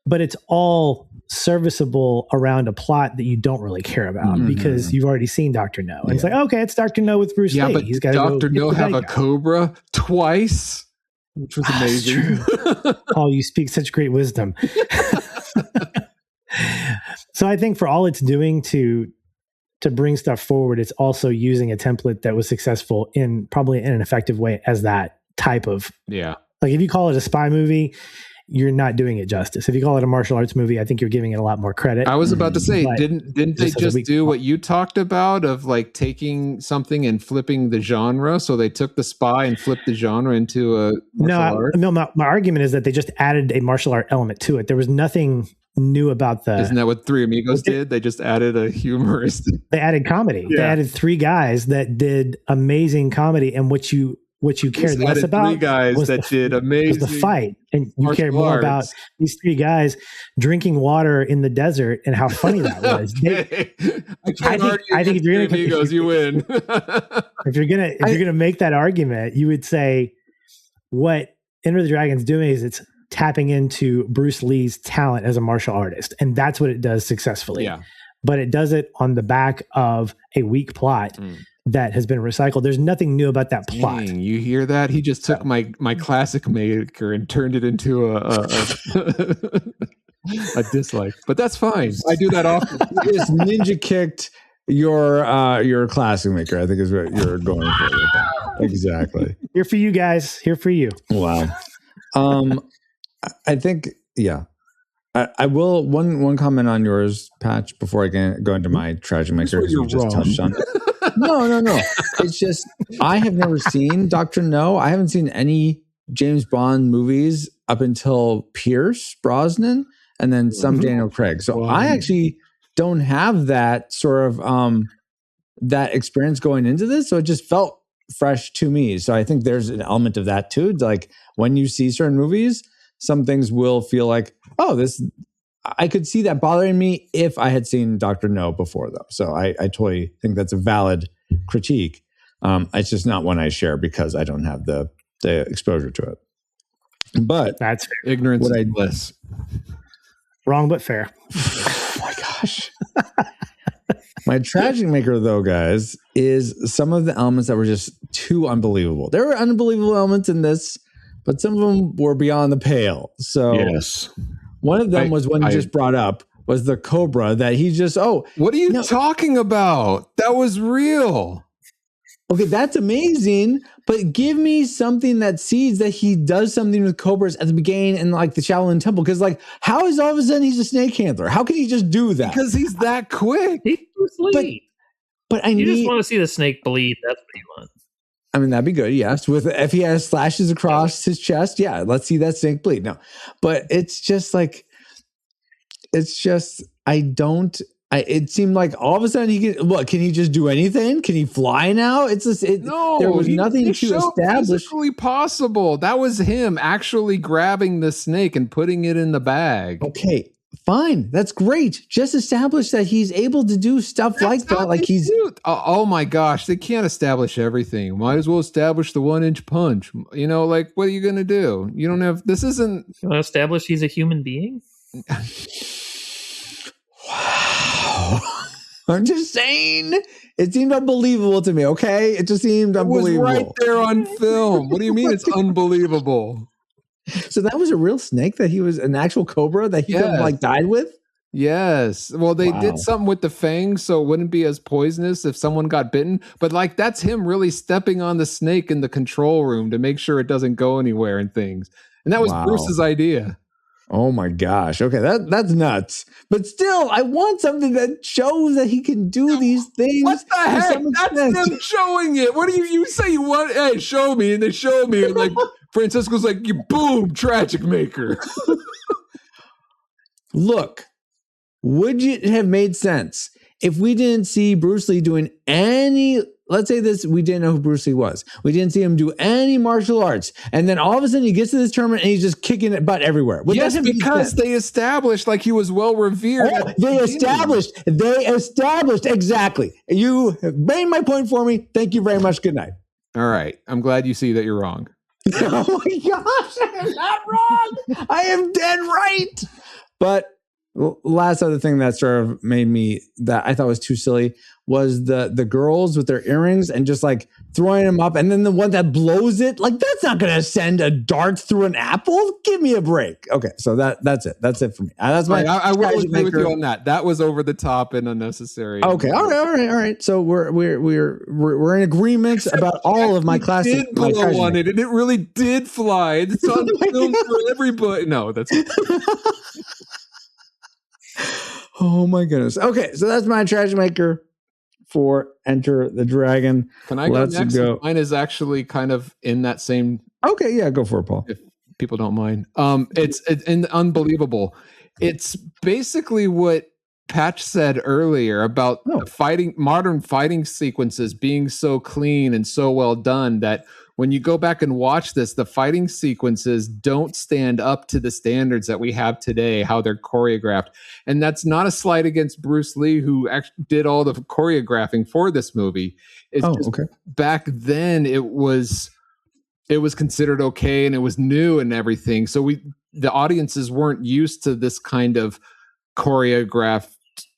but it's all serviceable around a plot that you don't really care about because you've already seen Dr. No. And it's like, okay, it's Dr. No with Bruce Lee. But He's got Dr. No have a cobra twice, which was amazing. Oh, you speak such great wisdom. So I think for all it's doing to bring stuff forward, it's also using a template that was successful in an effective way as that type of, like if you call it a spy movie, you're not doing it justice. If you call it a martial arts movie, I think you're giving it a lot more credit. I was about to say, didn't they just do what you talked about of like taking something and flipping the genre? So they took the spy and flipped the genre into a martial art? No, my argument is that they just added a martial art element to it. There was nothing new about Isn't that what Three Amigos did? They just added a humorous. They added comedy. They added 3 guys that did amazing comedy, and what you cared less about 3 guys that did amazing was the fight, and you cared more about these 3 guys drinking water in the desert and how funny that was. I think if you're gonna Amigos, you win. if you're gonna make that argument, you would say what Enter the Dragon's doing is it's tapping into Bruce Lee's talent as a martial artist, and that's what it does successfully. But it does it on the back of a weak plot that has been recycled. There's nothing new about that plot. Dang, you hear that? He just took my classic maker and turned it into a dislike. But that's fine. I do that often. He just ninja kicked your classic maker, I think is what you're going for with that. Exactly. Here for you guys. Here for you. Wow. I think, I will one comment on yours, Patch, before I can go into my tragic maker, because you just touched on it. No. It's just, I have never seen Dr. No. I haven't seen any James Bond movies up until Pierce Brosnan and then some Daniel Craig. So I actually don't have that sort of that experience going into this. So it just felt fresh to me. So I think there's an element of that too. Like when you see certain movies, some things will feel like, oh, I could see that bothering me if I had seen Dr. No before, though. So I totally think that's a valid critique. It's just not one I share because I don't have the exposure to it. But that's fair. Ignorance is bliss. Wrong, but fair. Oh my gosh. My tragic maker, though, guys, is some of the elements that were just too unbelievable. There were unbelievable elements in this, but some of them were beyond the pale. So one of them was one you just brought up, was the Cobra that he just, what are you talking about? That was real. Okay, that's amazing, but give me something that sees that he does something with cobras at the beginning in like the Shaolin Temple. Because like, how is all of a sudden he's a snake handler? How can he just do that? Because he's that quick. He's Bruce Lee. But you just want to see the snake bleed. That's what you want. I mean, that'd be good, yes. If he has slashes across his chest, let's see that snake bleed. No, but it's just like, it seemed like all of a sudden can he just do anything? Can he fly now? There was nothing to establish. Physically possible. That was him actually grabbing the snake and putting it in the bag. Okay, fine. That's great. Just establish that he's able to do stuff like that. Like he's. Oh my gosh, they can't establish everything. Might as well establish the 1-inch punch. Like what are you going to do? You don't have. This isn't. You want to establish he's a human being? Wow. I'm just saying, it seemed unbelievable to me, okay? It just seemed unbelievable. It was right there on film. What do you mean it's unbelievable? So that was a real snake that he was an actual cobra that he like died with? Yes. Well, they did something with the fangs, so it wouldn't be as poisonous if someone got bitten. But like, that's him really stepping on the snake in the control room to make sure it doesn't go anywhere and things. And that was Bruce's idea. Oh my gosh. Okay, that's nuts. But still, I want something that shows that he can do these things. What the heck? That's them showing it. What do you say you want? Hey, show me. And they show me. And like Francisco's like, you boom, tragic maker. Look, would it have made sense if we didn't see Bruce Lee doing any, let's say this, we didn't know who Bruce Lee was. We didn't see him do any martial arts. And then all of a sudden he gets to this tournament and he's just kicking it butt everywhere. Yes, because they established like he was well revered. Oh, they established. Exactly. You made my point for me. Thank you very much. Good night. All right. I'm glad you see that you're wrong. Oh my gosh, I am not wrong. I am dead right. But last other thing that sort of made me, that I thought was too silly, was the girls with their earrings and just like throwing them up, and then the one that blows it, like that's not going to send a dart through an apple. Give me a break. Okay, so that's it for me. That's my. I will agree with you on that. That was over the top and unnecessary. Okay, all right. So we're in agreement about all of my classic. Did blow on it, and it really did fly. It's on the film for everybody. No, that's. Oh my goodness. Okay, so that's my trash maker for Enter the Dragon. Can I go next? Mine is actually kind of in that same. Okay, yeah, go for it, Paul. If people don't mind. It's unbelievable. It's basically what Patch said earlier about modern fighting sequences being so clean and so well done that when you go back and watch this, the fighting sequences don't stand up to the standards that we have today, how they're choreographed. And that's not a slight against Bruce Lee, who actually did all the choreographing for this movie. It's back then it was considered okay and it was new and everything. So the audiences weren't used to this kind of choreographed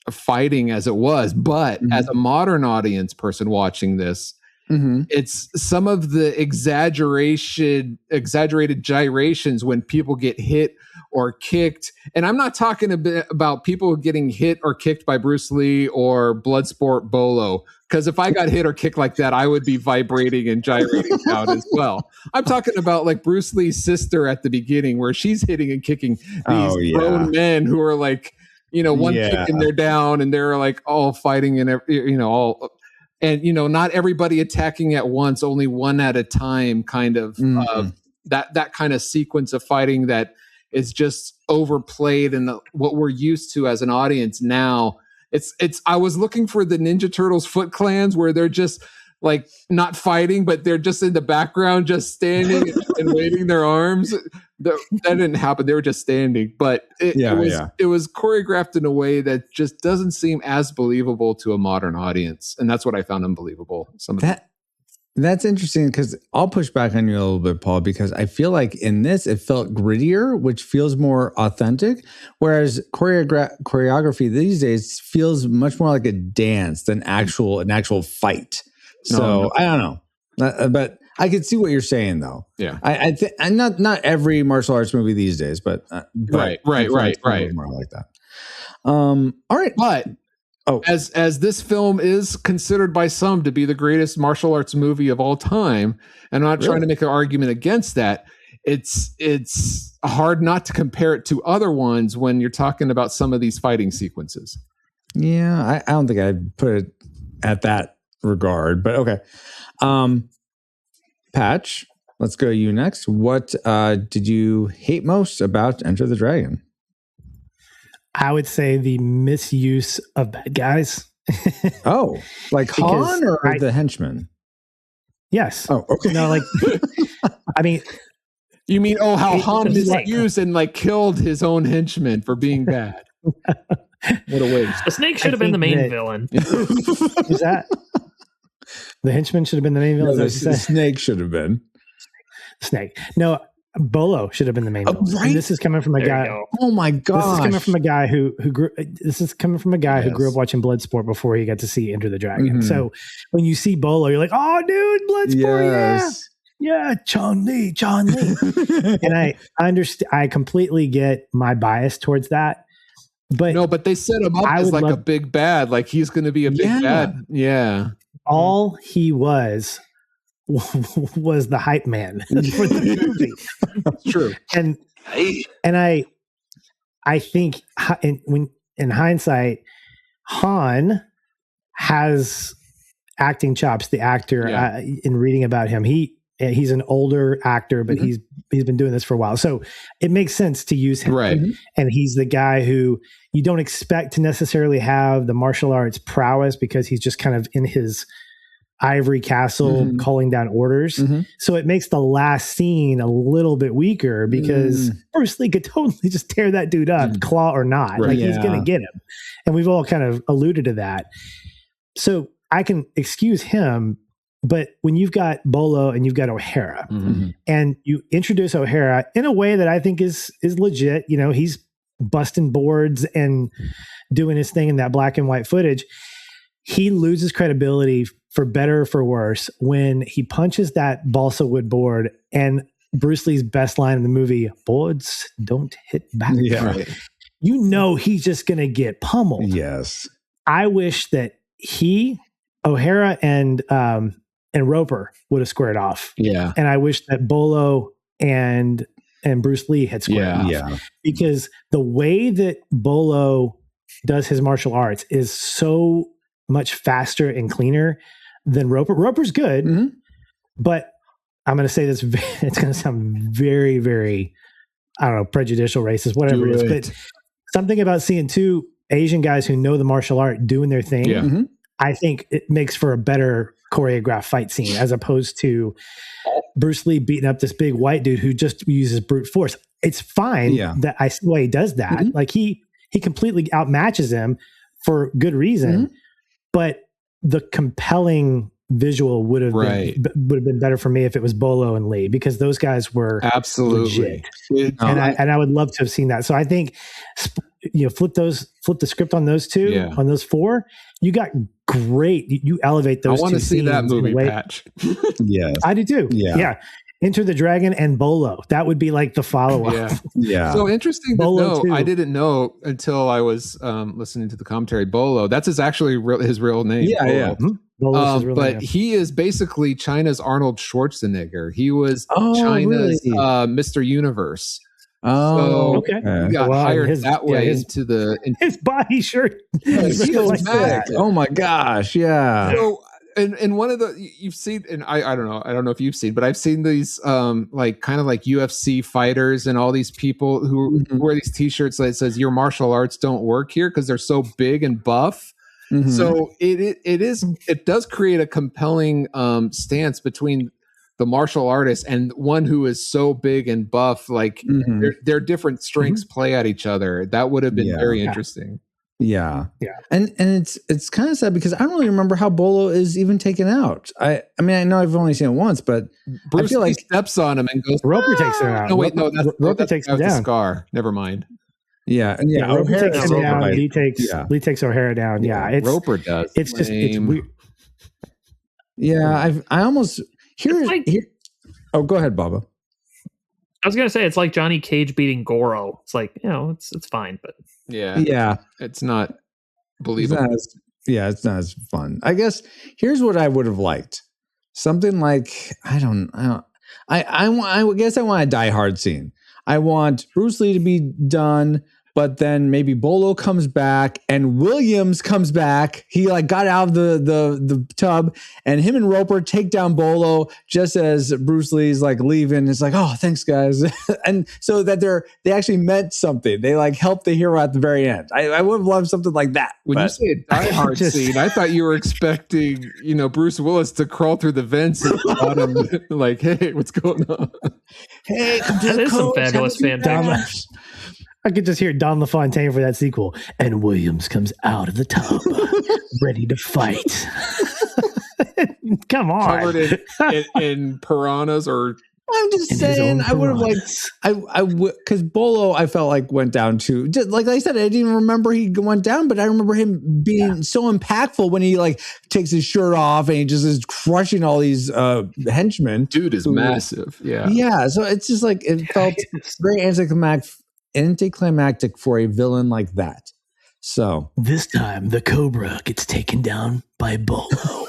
fighting as it was. But as a modern audience person watching this, it's some of the exaggerated gyrations when people get hit or kicked. And I'm not talking about people getting hit or kicked by Bruce Lee or Bloodsport Bolo, because if I got hit or kicked like that, I would be vibrating and gyrating out as well. I'm talking about like Bruce Lee's sister at the beginning, where she's hitting and kicking these grown men who are like, one kick and they're down, and they're like all fighting and all. And, not everybody attacking at once, only one at a time, kind of that kind of sequence of fighting that is just overplayed and what we're used to as an audience now. I was looking for the Ninja Turtles Foot Clans, where they're just like not fighting, but they're just in the background, just standing and waving their arms. That didn't happen. They were just standing, but it was choreographed in a way that just doesn't seem as believable to a modern audience. And that's what I found unbelievable. That's interesting, because I'll push back on you a little bit, Paul, because I feel like in this, it felt grittier, which feels more authentic. Whereas choreography these days feels much more like a dance than an actual fight. So I don't know, but I could see what you're saying, though. Yeah, I think not every martial arts movie these days, but right, more like that. All right, but as this film is considered by some to be the greatest martial arts movie of all time, and I'm not trying to make an argument against that. It's hard not to compare it to other ones when you're talking about some of these fighting sequences. Yeah, I don't think I'd put it at that regard, but okay. Patch, let's go to you next. What did you hate most about Enter the Dragon? I would say the misuse of bad guys. Oh, like Han or the henchman? Yes. Oh, okay. No, like, I mean, you mean how Han misused and like killed his own henchman for being bad? What a waste. The snake should have been the main villain. Is that? The henchman should have been the main villain. No, the snake should have been. Snake. No, Bolo should have been the main villain. Right? And this is coming from a guy. Oh my god! This is coming from a guy who grew. This is coming from a guy who grew up watching Bloodsport before he got to see Enter the Dragon. So when you see Bolo, you're like, "Oh, dude, Bloodsport, yeah, Chun Li." And I understand. I completely get my bias towards that. but they set him up as like a big bad, like he's going to be a big bad. Yeah. All he was the hype man for the movie. That's true. And I think in hindsight, Han has acting chops. The actor, in reading about him, he's an older actor, but he's been doing this for a while, so it makes sense to use him. Right. And he's the guy who you don't expect to necessarily have the martial arts prowess because he's just kind of in his ivory castle calling down orders. So it makes the last scene a little bit weaker because Bruce Lee could totally just tear that dude up, claw or not. Right. Like he's going to get him. And we've all kind of alluded to that. So I can excuse him, but when you've got Bolo and you've got O'Hara and you introduce O'Hara in a way that I think is legit, you know, he's busting boards and doing his thing in that black and white footage. He loses credibility for better or for worse when he punches that balsa wood board, and Bruce Lee's best line in the movie, "Boards don't hit back." Yeah. Right. You know he's just going to get pummeled. Yes. I wish that O'Hara and Roper would have squared off. Yeah. And I wish that Bolo and Bruce Lee had squared off. Yeah. Because the way that Bolo does his martial arts is so much faster and cleaner than Roper. Roper's good, but I'm going to say this, it's going to sound very, very, I don't know, prejudicial, racist, whatever it is. But something about seeing two Asian guys who know the martial art doing their thing, I think it makes for a better choreographed fight scene as opposed to Bruce Lee beating up this big white dude who just uses brute force. It's fine that I see why he does that. Like he completely outmatches him for good reason, but the compelling visual would have been better for me if it was Bolo and Lee, because those guys were absolutely legit. And I would love to have seen that. So I think, flip the script on those two, on those four, you got great. You elevate those. I want to see that movie, Patch. Yes, I do too. Yeah. Enter the Dragon and Bolo. That would be like the follow-up. Yeah. So interesting to know. I didn't know until I was listening to the commentary. Bolo. That's his real name. Yeah. Bolo. But he is basically China's Arnold Schwarzenegger. He was China's Mr. Universe. Oh, okay. He got hired that way into his body shirt. Oh my gosh! Yeah. So, and one of the you've seen, and I don't know if you've seen, but I've seen these like kind of like UFC fighters and all these people who wear these T-shirts that says "Your martial arts don't work here" because they're so big and buff. So it does create a compelling stance between the martial artist and one who is so big and buff. Like their different strengths play at each other. That would have been very interesting. Yeah. And it's kind of sad because I don't really remember how Bolo is even taken out. I mean, I know I've only seen it once, but Bruce I feel like steps on him and goes, Roper takes him out. No, wait, no, Roper takes him down. The scar. Never mind. Yeah. Roper takes him down. Lee takes O'Hara down. Yeah. Roper does. It's just, it's weird. Yeah. I almost here. Oh, go ahead, Baba. I was gonna say it's like Johnny Cage beating Goro. It's like, it's fine, but it's not believable. It's not as fun. I guess here's what I would have liked: something like I guess I want a Die Hard scene. I want Bruce Lee to be done, but then maybe Bolo comes back and Williams comes back. He like got out of the tub, and him and Roper take down Bolo just as Bruce Lee's like leaving. It's like, oh, thanks guys. And so that they actually meant something. They like helped the hero at the very end. I would have loved something like that. When you say a Die Hard scene, I thought you were expecting, Bruce Willis to crawl through the vents and bottom, like, hey, what's going on? Hey, come to that is some fabulous fan. I could just hear Don LaFontaine for that sequel. And Williams comes out of the tub, ready to fight. Come on. Covered in piranhas or... I'm just saying, I would have because Bolo, I felt like went down too. Just, like I said, I didn't even remember he went down, but I remember him being so impactful when he like takes his shirt off and he just is crushing all these henchmen. Dude is massive. Yeah. So it's just like, it felt very anticlimactic for a villain like that. So this time the Cobra gets taken down by Bolo.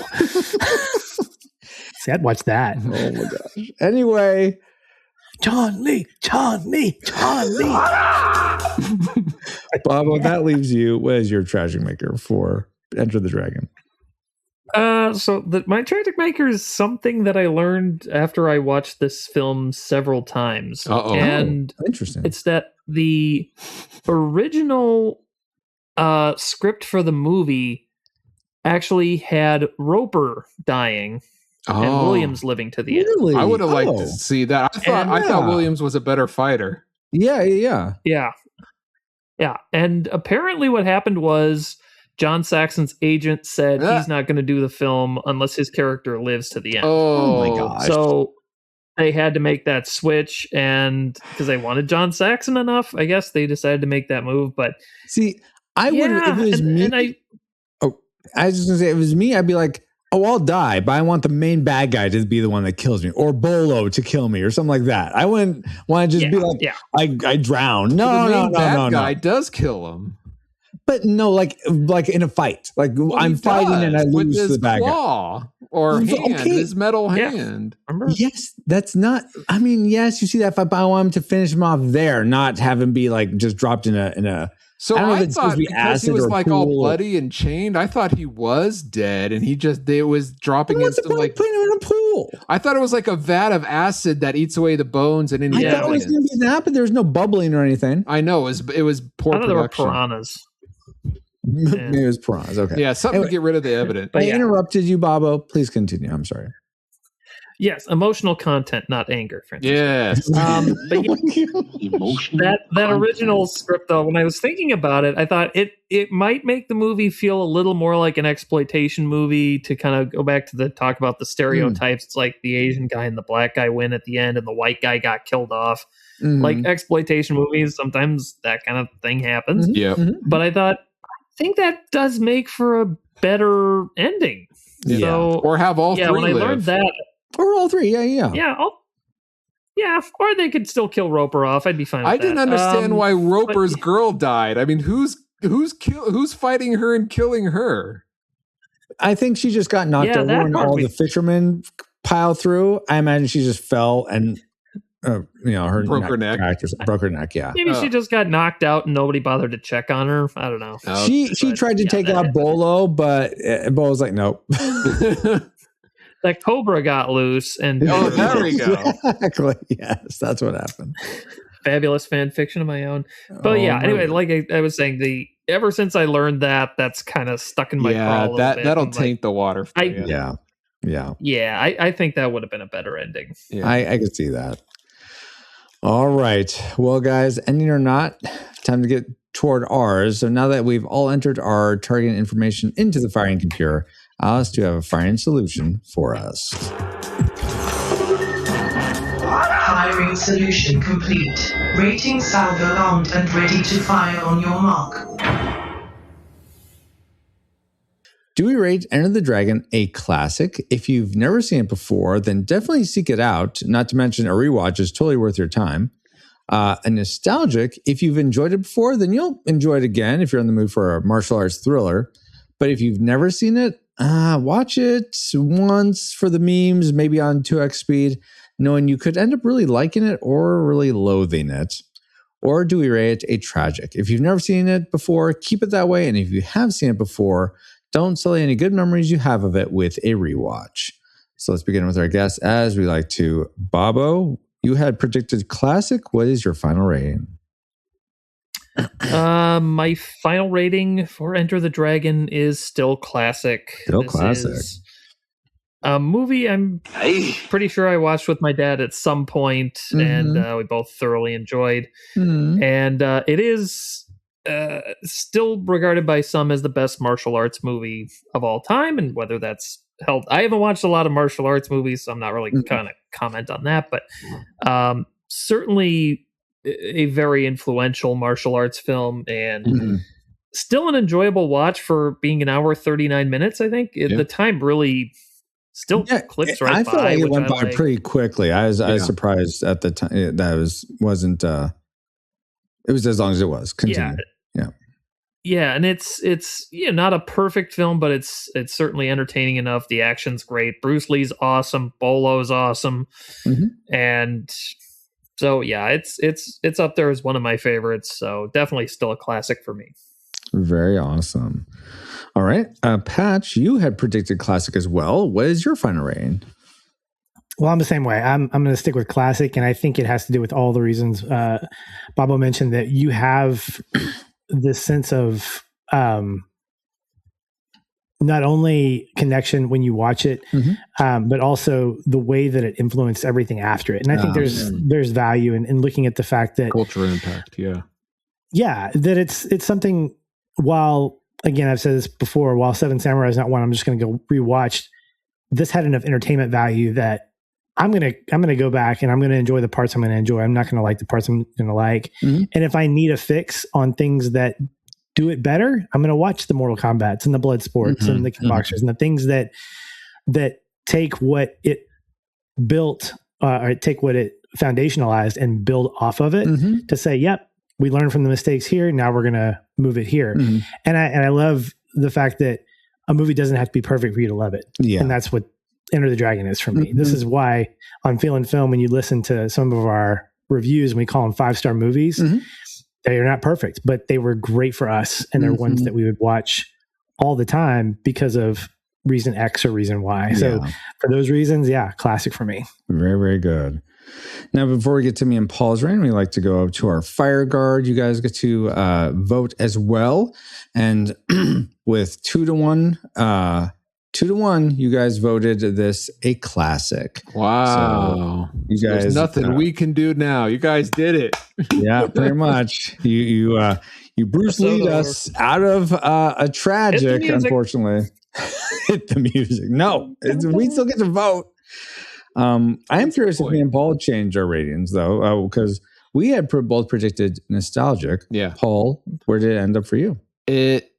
See, I'd watch that. Oh my gosh. Anyway, John Lee. Bobo, that leaves you. What is your tragic maker for Enter the Dragon? My tragic maker is something that I learned after I watched this film several times. And interesting. It's that the original script for the movie actually had Roper dying and Williams living to the end. I would have liked to see that. I thought Williams was a better fighter. Yeah. And apparently what happened was John Saxon's agent said he's not going to do the film unless his character lives to the end. Oh my gosh. So they had to make that switch, and because they wanted John Saxon enough, I guess they decided to make that move. But see, I would if it was me. I was just gonna say, if it was me, I'd be like, I'll die, but I want the main bad guy to be the one that kills me, or Bolo to kill me, or something like that. I wouldn't want to just be like, I drown. No, the bad guy does kill him. But no, like in a fight, like I'm fighting and I lose to the bad guy. Or his metal hand. Remember? Yes, that's not. I mean, yes, you see that fight, but I want him to finish him off there, not have him be like just dropped in a. So I thought because he was like all bloody and chained, I thought he was dead, and it was dropping into like putting him in a pool. I thought it was like a vat of acid that eats away the bones and any. I thought it was going to be that, but there was no bubbling or anything. I know it was poor production. There were piranhas. Maybe it was piranhas. Okay. Yeah, something to get rid of the evidence. I interrupted you, Bobo. Please continue. I'm sorry. Yes, emotional content, not anger, Francis. Yes. But that original script, though, when I was thinking about it, I thought it might make the movie feel a little more like an exploitation movie. To kind of go back to talk about the stereotypes. It's like the Asian guy and the black guy win at the end, and the white guy got killed off. Like exploitation movies, sometimes that kind of thing happens. Yeah. But I think that does make for a better ending. Yeah. So, or have all three when live. I learned that. Or all three, yeah. Yeah, or they could still kill Roper off. I'd be fine with that. I didn't understand why Roper's girl died. I mean, who's fighting her and killing her? I think she just got knocked over and all the fishermen pile through. I imagine she just fell and her broke her neck. Broke her neck, yeah. Maybe she just got knocked out and nobody bothered to check on her. I don't know. She tried to take out Bolo, but Bolo's like, nope. That Cobra got loose, and there we go. Exactly. Yes, that's what happened. Fabulous fan fiction of my own. But anyway, like I was saying, ever since I learned that's kind of stuck in my craw. That'll taint the water. For you. Yeah. I think that would have been a better ending. Yeah. I could see that. All right. Well, guys, ending or not, time to get toward ours. So now that we've all entered our target information into the firing computer, Alice, do you have a firing solution for us? Firing solution complete. Rating salvo armed and ready to fire on your mark. Do we rate Enter the Dragon a classic? If you've never seen it before, then definitely seek it out. Not to mention a rewatch is totally worth your time. A nostalgic, if you've enjoyed it before, then you'll enjoy it again if you're in the mood for a martial arts thriller. But if you've never seen it, watch it once for the memes, maybe on 2x speed, knowing you could end up really liking it or really loathing it. Or do we rate it a tragic? If you've never seen it before, keep it that way. And if you have seen it before, don't sully any good memories you have of it with a rewatch. So let's begin with our guests as we like to. Bobo, you had predicted classic. What is your final rating? My final rating for Enter the Dragon is still classic. Is a movie I'm pretty sure I watched with my dad at some point, and we both thoroughly enjoyed. And it is still regarded by some as the best martial arts movie of all time, and whether that's held. I haven't watched a lot of martial arts movies, so I'm not really kind of comment on that, but certainly a very influential martial arts film, and still an enjoyable watch for being an hour 39 minutes. I think the time really still clips right by. I feel like it went by pretty quickly. I was surprised at the time that wasn't. It was as long as it was. Continue. Yeah, and it's not a perfect film, but it's certainly entertaining enough. The action's great. Bruce Lee's awesome. Bolo's awesome, and so yeah, it's up there as one of my favorites. So definitely still a classic for me. Very awesome. All right, Patch, you had predicted classic as well. What is your final rating? Well, I'm the same way. I'm going to stick with classic, and I think it has to do with all the reasons Bobo mentioned, that you have this sense of not only connection when you watch it, but also the way that it influenced everything after it. And I think there's value in looking at the fact that cultural impact. Yeah, that it's something. While again, I've said this before, while Seven Samurai is not one I'm just going to go rewatch, this had enough entertainment value that I'm gonna go back and I'm gonna enjoy the parts I'm gonna enjoy. I'm not gonna like the parts I'm gonna like. And if I need a fix on things that do it better, I'm gonna watch the Mortal Kombats and the Blood Sports and the Kickboxers and the things that take what it built or take what it foundationalized and build off of it to say, yep, we learned from the mistakes here. Now we're gonna move it here. And I love the fact that a movie doesn't have to be perfect for you to love it. Yeah, and that's what Enter the Dragon is for me. This is why on Feelin' Film, when you listen to some of our reviews, we call them 5-star movies. They are not perfect, but they were great for us. And they're ones that we would watch all the time because of reason X or reason Y. So for those reasons, classic for me. Very, very good. Now, before we get to me and Paul's reign, we like to go up to our fire guard. You guys get to vote as well. And with 2-1, 2-1, you guys voted this a class,ic. Wow. So you guys, there's nothing we can do now. You guys did it. Yeah, pretty much. You Bruce Lee'd us out of a tragic, unfortunately. Hit the music. No, we still get to vote. I am curious if me and Paul changed our ratings, though, because we had both predicted nostalgic. Yeah. Paul, where did it end up for you? It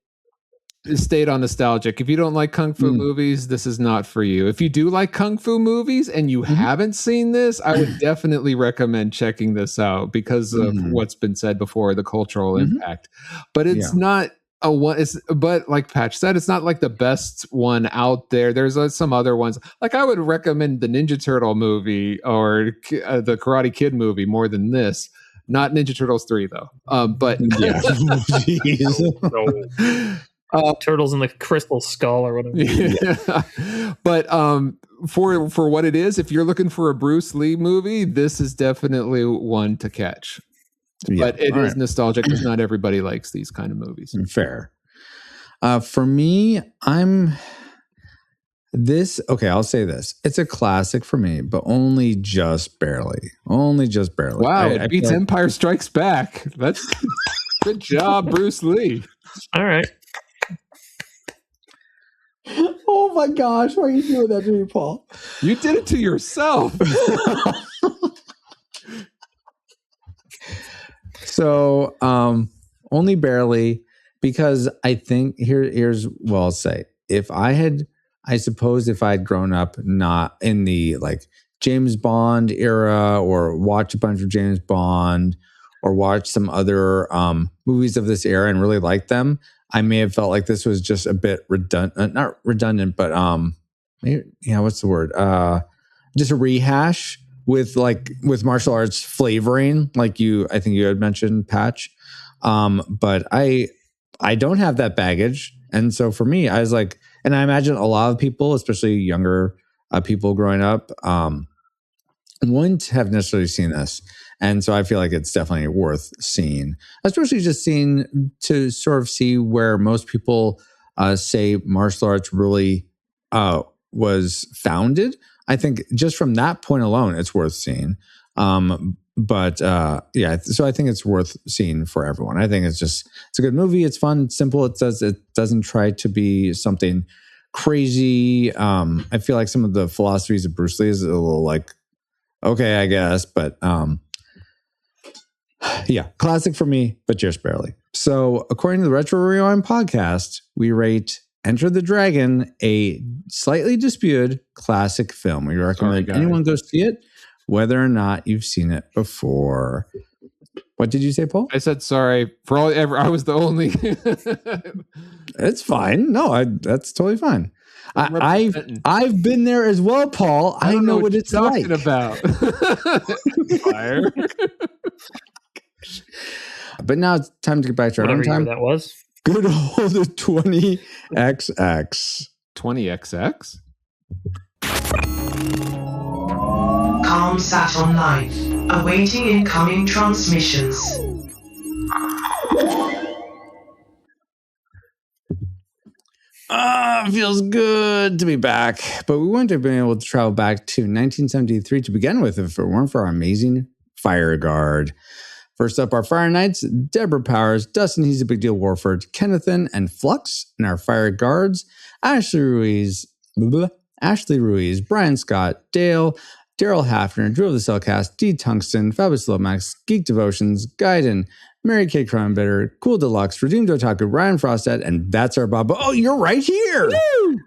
stayed on nostalgic. If you don't like kung fu movies, this is not for you. If you do like kung fu movies and you haven't seen this, I would definitely recommend checking this out because of what's been said before, the cultural impact. But it's not a one. But like Patch said, it's not like the best one out there. There's some other ones. Like I would recommend the Ninja Turtle movie or the Karate Kid movie more than this. Not Ninja Turtles 3 though. But Turtles in the Crystal Skull or whatever. But for what it is, if you're looking for a Bruce Lee movie, this is definitely one to catch. But it is nostalgic because not everybody likes these kind of movies. Fair. For me, I'll say this. It's a classic for me, but only just barely. Wow, it beats Empire Strikes Back. That's good job, Bruce Lee. All right. Oh my gosh, why are you doing that to me, Paul? You did it to yourself. So, only barely, because I think here's what I'll say. If I had grown up not in the like James Bond era or watched a bunch of James Bond or watched some other movies of this era and really liked them, I may have felt like this was just a bit redundant, not redundant, but what's the word? Just a rehash with martial arts flavoring, I think you had mentioned, Patch. But I don't have that baggage. And so for me, I was like, and I imagine a lot of people, especially younger people growing up, wouldn't have necessarily seen this. And so I feel like it's definitely worth seeing, especially just seeing to sort of see where most people say martial arts really was founded. I think just from that point alone, it's worth seeing. So I think it's worth seeing for everyone. I think it's a good movie. It's fun, it's simple. It doesn't try to be something crazy. I feel like some of the philosophies of Bruce Lee is a little like, okay, I guess, but classic for me, but just barely. So according to the Retro Rewind podcast, we rate Enter the Dragon a slightly disputed classic film. We recommend anyone go see it, whether or not you've seen it before. What did you say, Paul? I said sorry for all ever. I was the only. It's fine. No, that's totally fine. I've been there as well, Paul. I know what it's talking like. about. Fire. But now it's time to get back to our own time. That was good old 20XX. 20XX. Calm sat on line, awaiting incoming transmissions. Feels good to be back. But we wouldn't have been able to travel back to 1973 to begin with if it weren't for our amazing Fire Guard. First up, our Fire Knights, Deborah Powers, Dustin, He's a Big Deal Warford, Kennethan, and Flux. And our Fire Guards, Ashley Ruiz, Brian Scott, Dale, Daryl Hafner, Drew of the Cellcast, D. Tungsten, Fabulous Lomax, Geek Devotions, Gaiden, Mary Kay Cronenbitter, Cool Deluxe, Redeemed Otaku, Ryan Frosted, and that's our Bob. Oh, you're right here! Woo!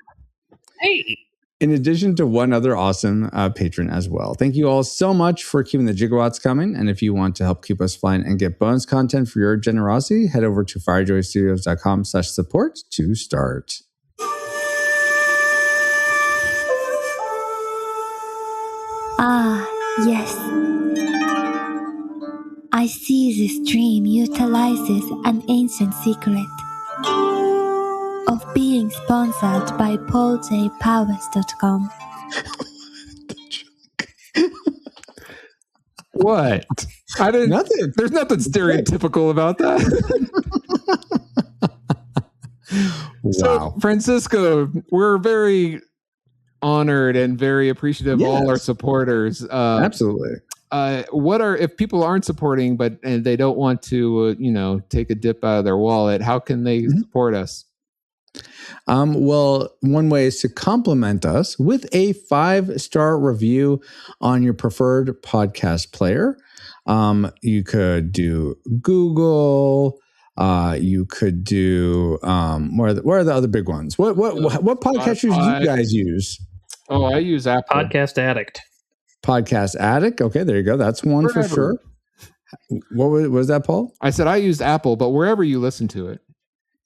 Hey! In addition to one other awesome patron as well. Thank you all so much for keeping the gigawatts coming. And if you want to help keep us flying and get bonus content for your generosity, head over to firejoystudios.com/support to start. Ah, yes. I see this dream utilizes an ancient secret of being sponsored by PaulJPowers.com. What? I didn't. Nothing. There's nothing stereotypical about that. Wow. So, Francisco, we're very honored and very appreciative of all our supporters. Absolutely. If people aren't supporting, and they don't want to, take a dip out of their wallet, how can they support us? Well, one way is to compliment us with a 5-star review on your preferred podcast player. You could do Google. You could do what are the other big ones? What podcasters do you guys use? Oh, I use Apple. Podcast Addict. Podcast Addict. Okay, there you go. That's one for sure. What was that, Paul? I said I used Apple, but wherever you listen to it.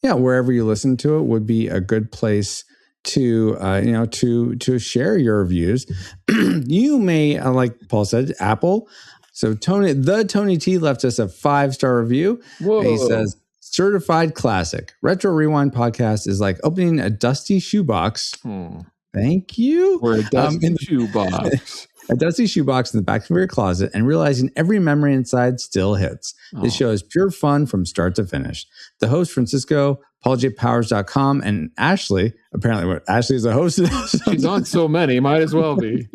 Yeah, wherever you listen to it would be a good place to to share your reviews. You may, like Paul said, Apple. So Tony T left us a 5-star review. Whoa. He says, certified classic. Retro Rewind podcast is like opening a dusty shoebox. Thank you. Or a dusty shoebox. A dusty shoebox in the back of your closet and realizing every memory inside still hits. This show is pure fun from start to finish. The host, Francisco, PaulJPowers.com, and Ashley, apparently Ashley is a host. She's on so many, might as well be.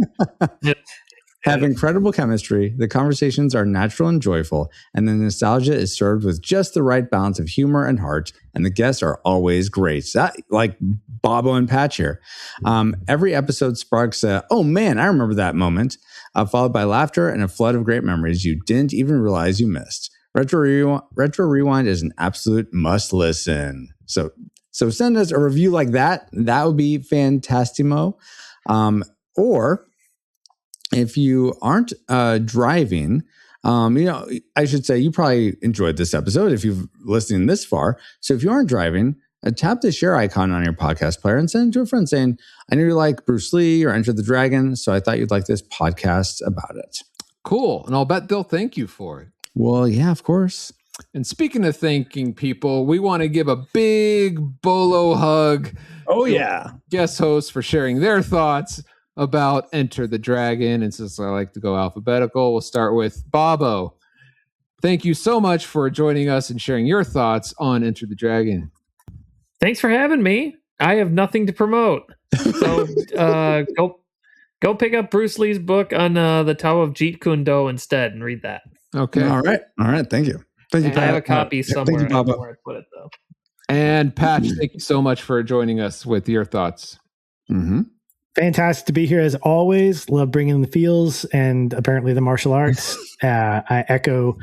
Have incredible chemistry. The conversations are natural and joyful, and the nostalgia is served with just the right balance of humor and heart, and the guests are always great. Like Bobo and Patch here. Every episode sparks oh man, I remember that moment, followed by laughter and a flood of great memories you didn't even realize you missed. Retro Rewind is an absolute must listen. So send us a review like that. That would be fantastimo. Or if you aren't driving, I should say you probably enjoyed this episode if you've listened this far. So if you aren't driving, tap the share icon on your podcast player and send it to a friend saying, I know you like Bruce Lee or Enter the Dragon, so I thought you'd like this podcast about it. Cool. And I'll bet they'll thank you for it. Well, yeah, of course. And speaking of thanking people, we want to give a big bolo hug. Oh, yeah. Guest hosts for sharing their thoughts about Enter the Dragon. And since I like to go alphabetical, we'll start with Bobo. Thank you so much for joining us and sharing your thoughts on Enter the Dragon. Thanks for having me. I have nothing to promote. So go pick up Bruce Lee's book on the Tao of Jeet Kune Do instead and read that. Okay. All right. Thank you. Thank you, I have a copy somewhere. Thank you, I don't know Bobo. where I put it, though. And Patch, thank you so much for joining us with your thoughts. Mm-hmm. Fantastic to be here as always. Love bringing the feels and apparently the martial arts. I echo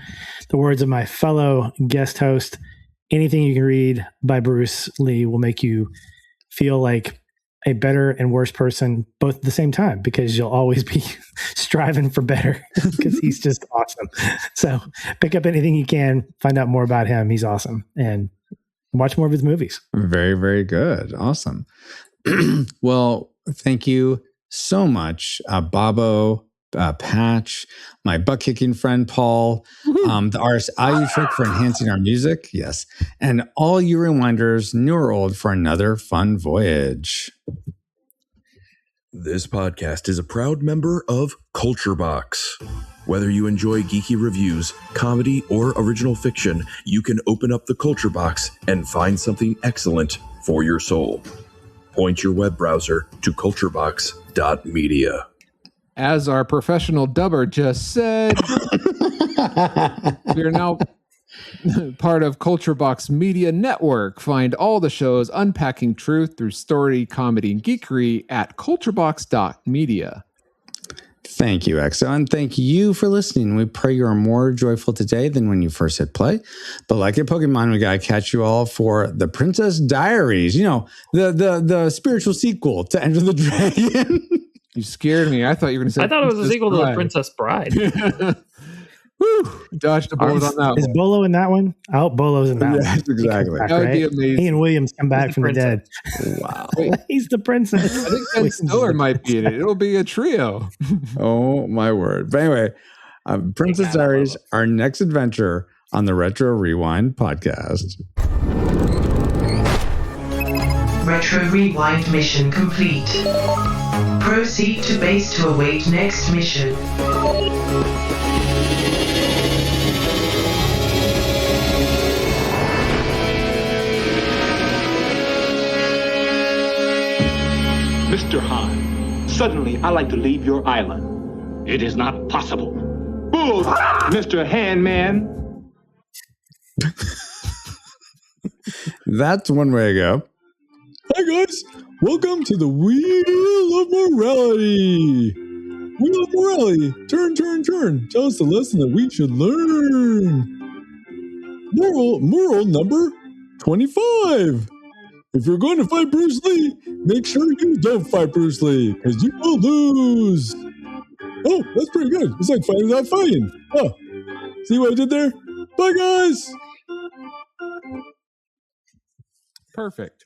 the words of my fellow guest host. Anything you can read by Bruce Lee will make you feel like a better and worse person both at the same time, because you'll always be striving for better because he's just awesome. So pick up anything you can, find out more about him. He's awesome. And watch more of his movies. Very, very good. Awesome. Well, thank you so much, Bobo, Patch, my butt-kicking friend Paul, the artist Ayushik for enhancing our music, yes, and all you rewinders, new or old, for another fun voyage. This podcast is a proud member of Culture Box. Whether you enjoy geeky reviews, comedy, or original fiction, you can open up the Culture Box and find something excellent for your soul. Point your web browser to culturebox.media. As our professional dubber just said, we are now part of Culture Box Media Network. Find all the shows unpacking truth through story, comedy, and geekery at culturebox.media. Thank you, EXO, and thank you for listening. We pray you are more joyful today than when you first hit play. But like a Pokemon, we gotta catch you all for The Princess Diaries. You know, the spiritual sequel to Enter the Dragon. You scared me. I thought you were going to say. I thought it was a sequel to The Princess Bride. Woo! Dodged a bullet on that one. Is Bolo in that one? Oh, Bolo's in that one. Yes, exactly. Back, That would right? be amazing. He and Williams come back from the dead. Wow. He's the princess. I think Ben Stiller might be in it. It'll be a trio. Oh, my word. But anyway, Princess Diaries, our next adventure on the Retro Rewind podcast. Retro Rewind mission complete. Proceed to base to await next mission. Mr. Han, suddenly I like to leave your island. It is not possible. Bull, Mr. Handman. That's one way to go. Hi, guys. Welcome to the Wheel of Morality. Wheel of Morality. Turn, turn, turn. Tell us the lesson that we should learn. Moral number 25. If you're going to fight Bruce Lee, make sure you don't fight Bruce Lee, because you will lose. Oh, that's pretty good. It's like fighting without fighting. Oh, see what I did there? Bye, guys. Perfect.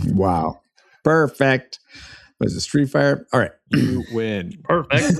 Wow. Perfect. Was it Street Fighter? All right. You win. Perfect.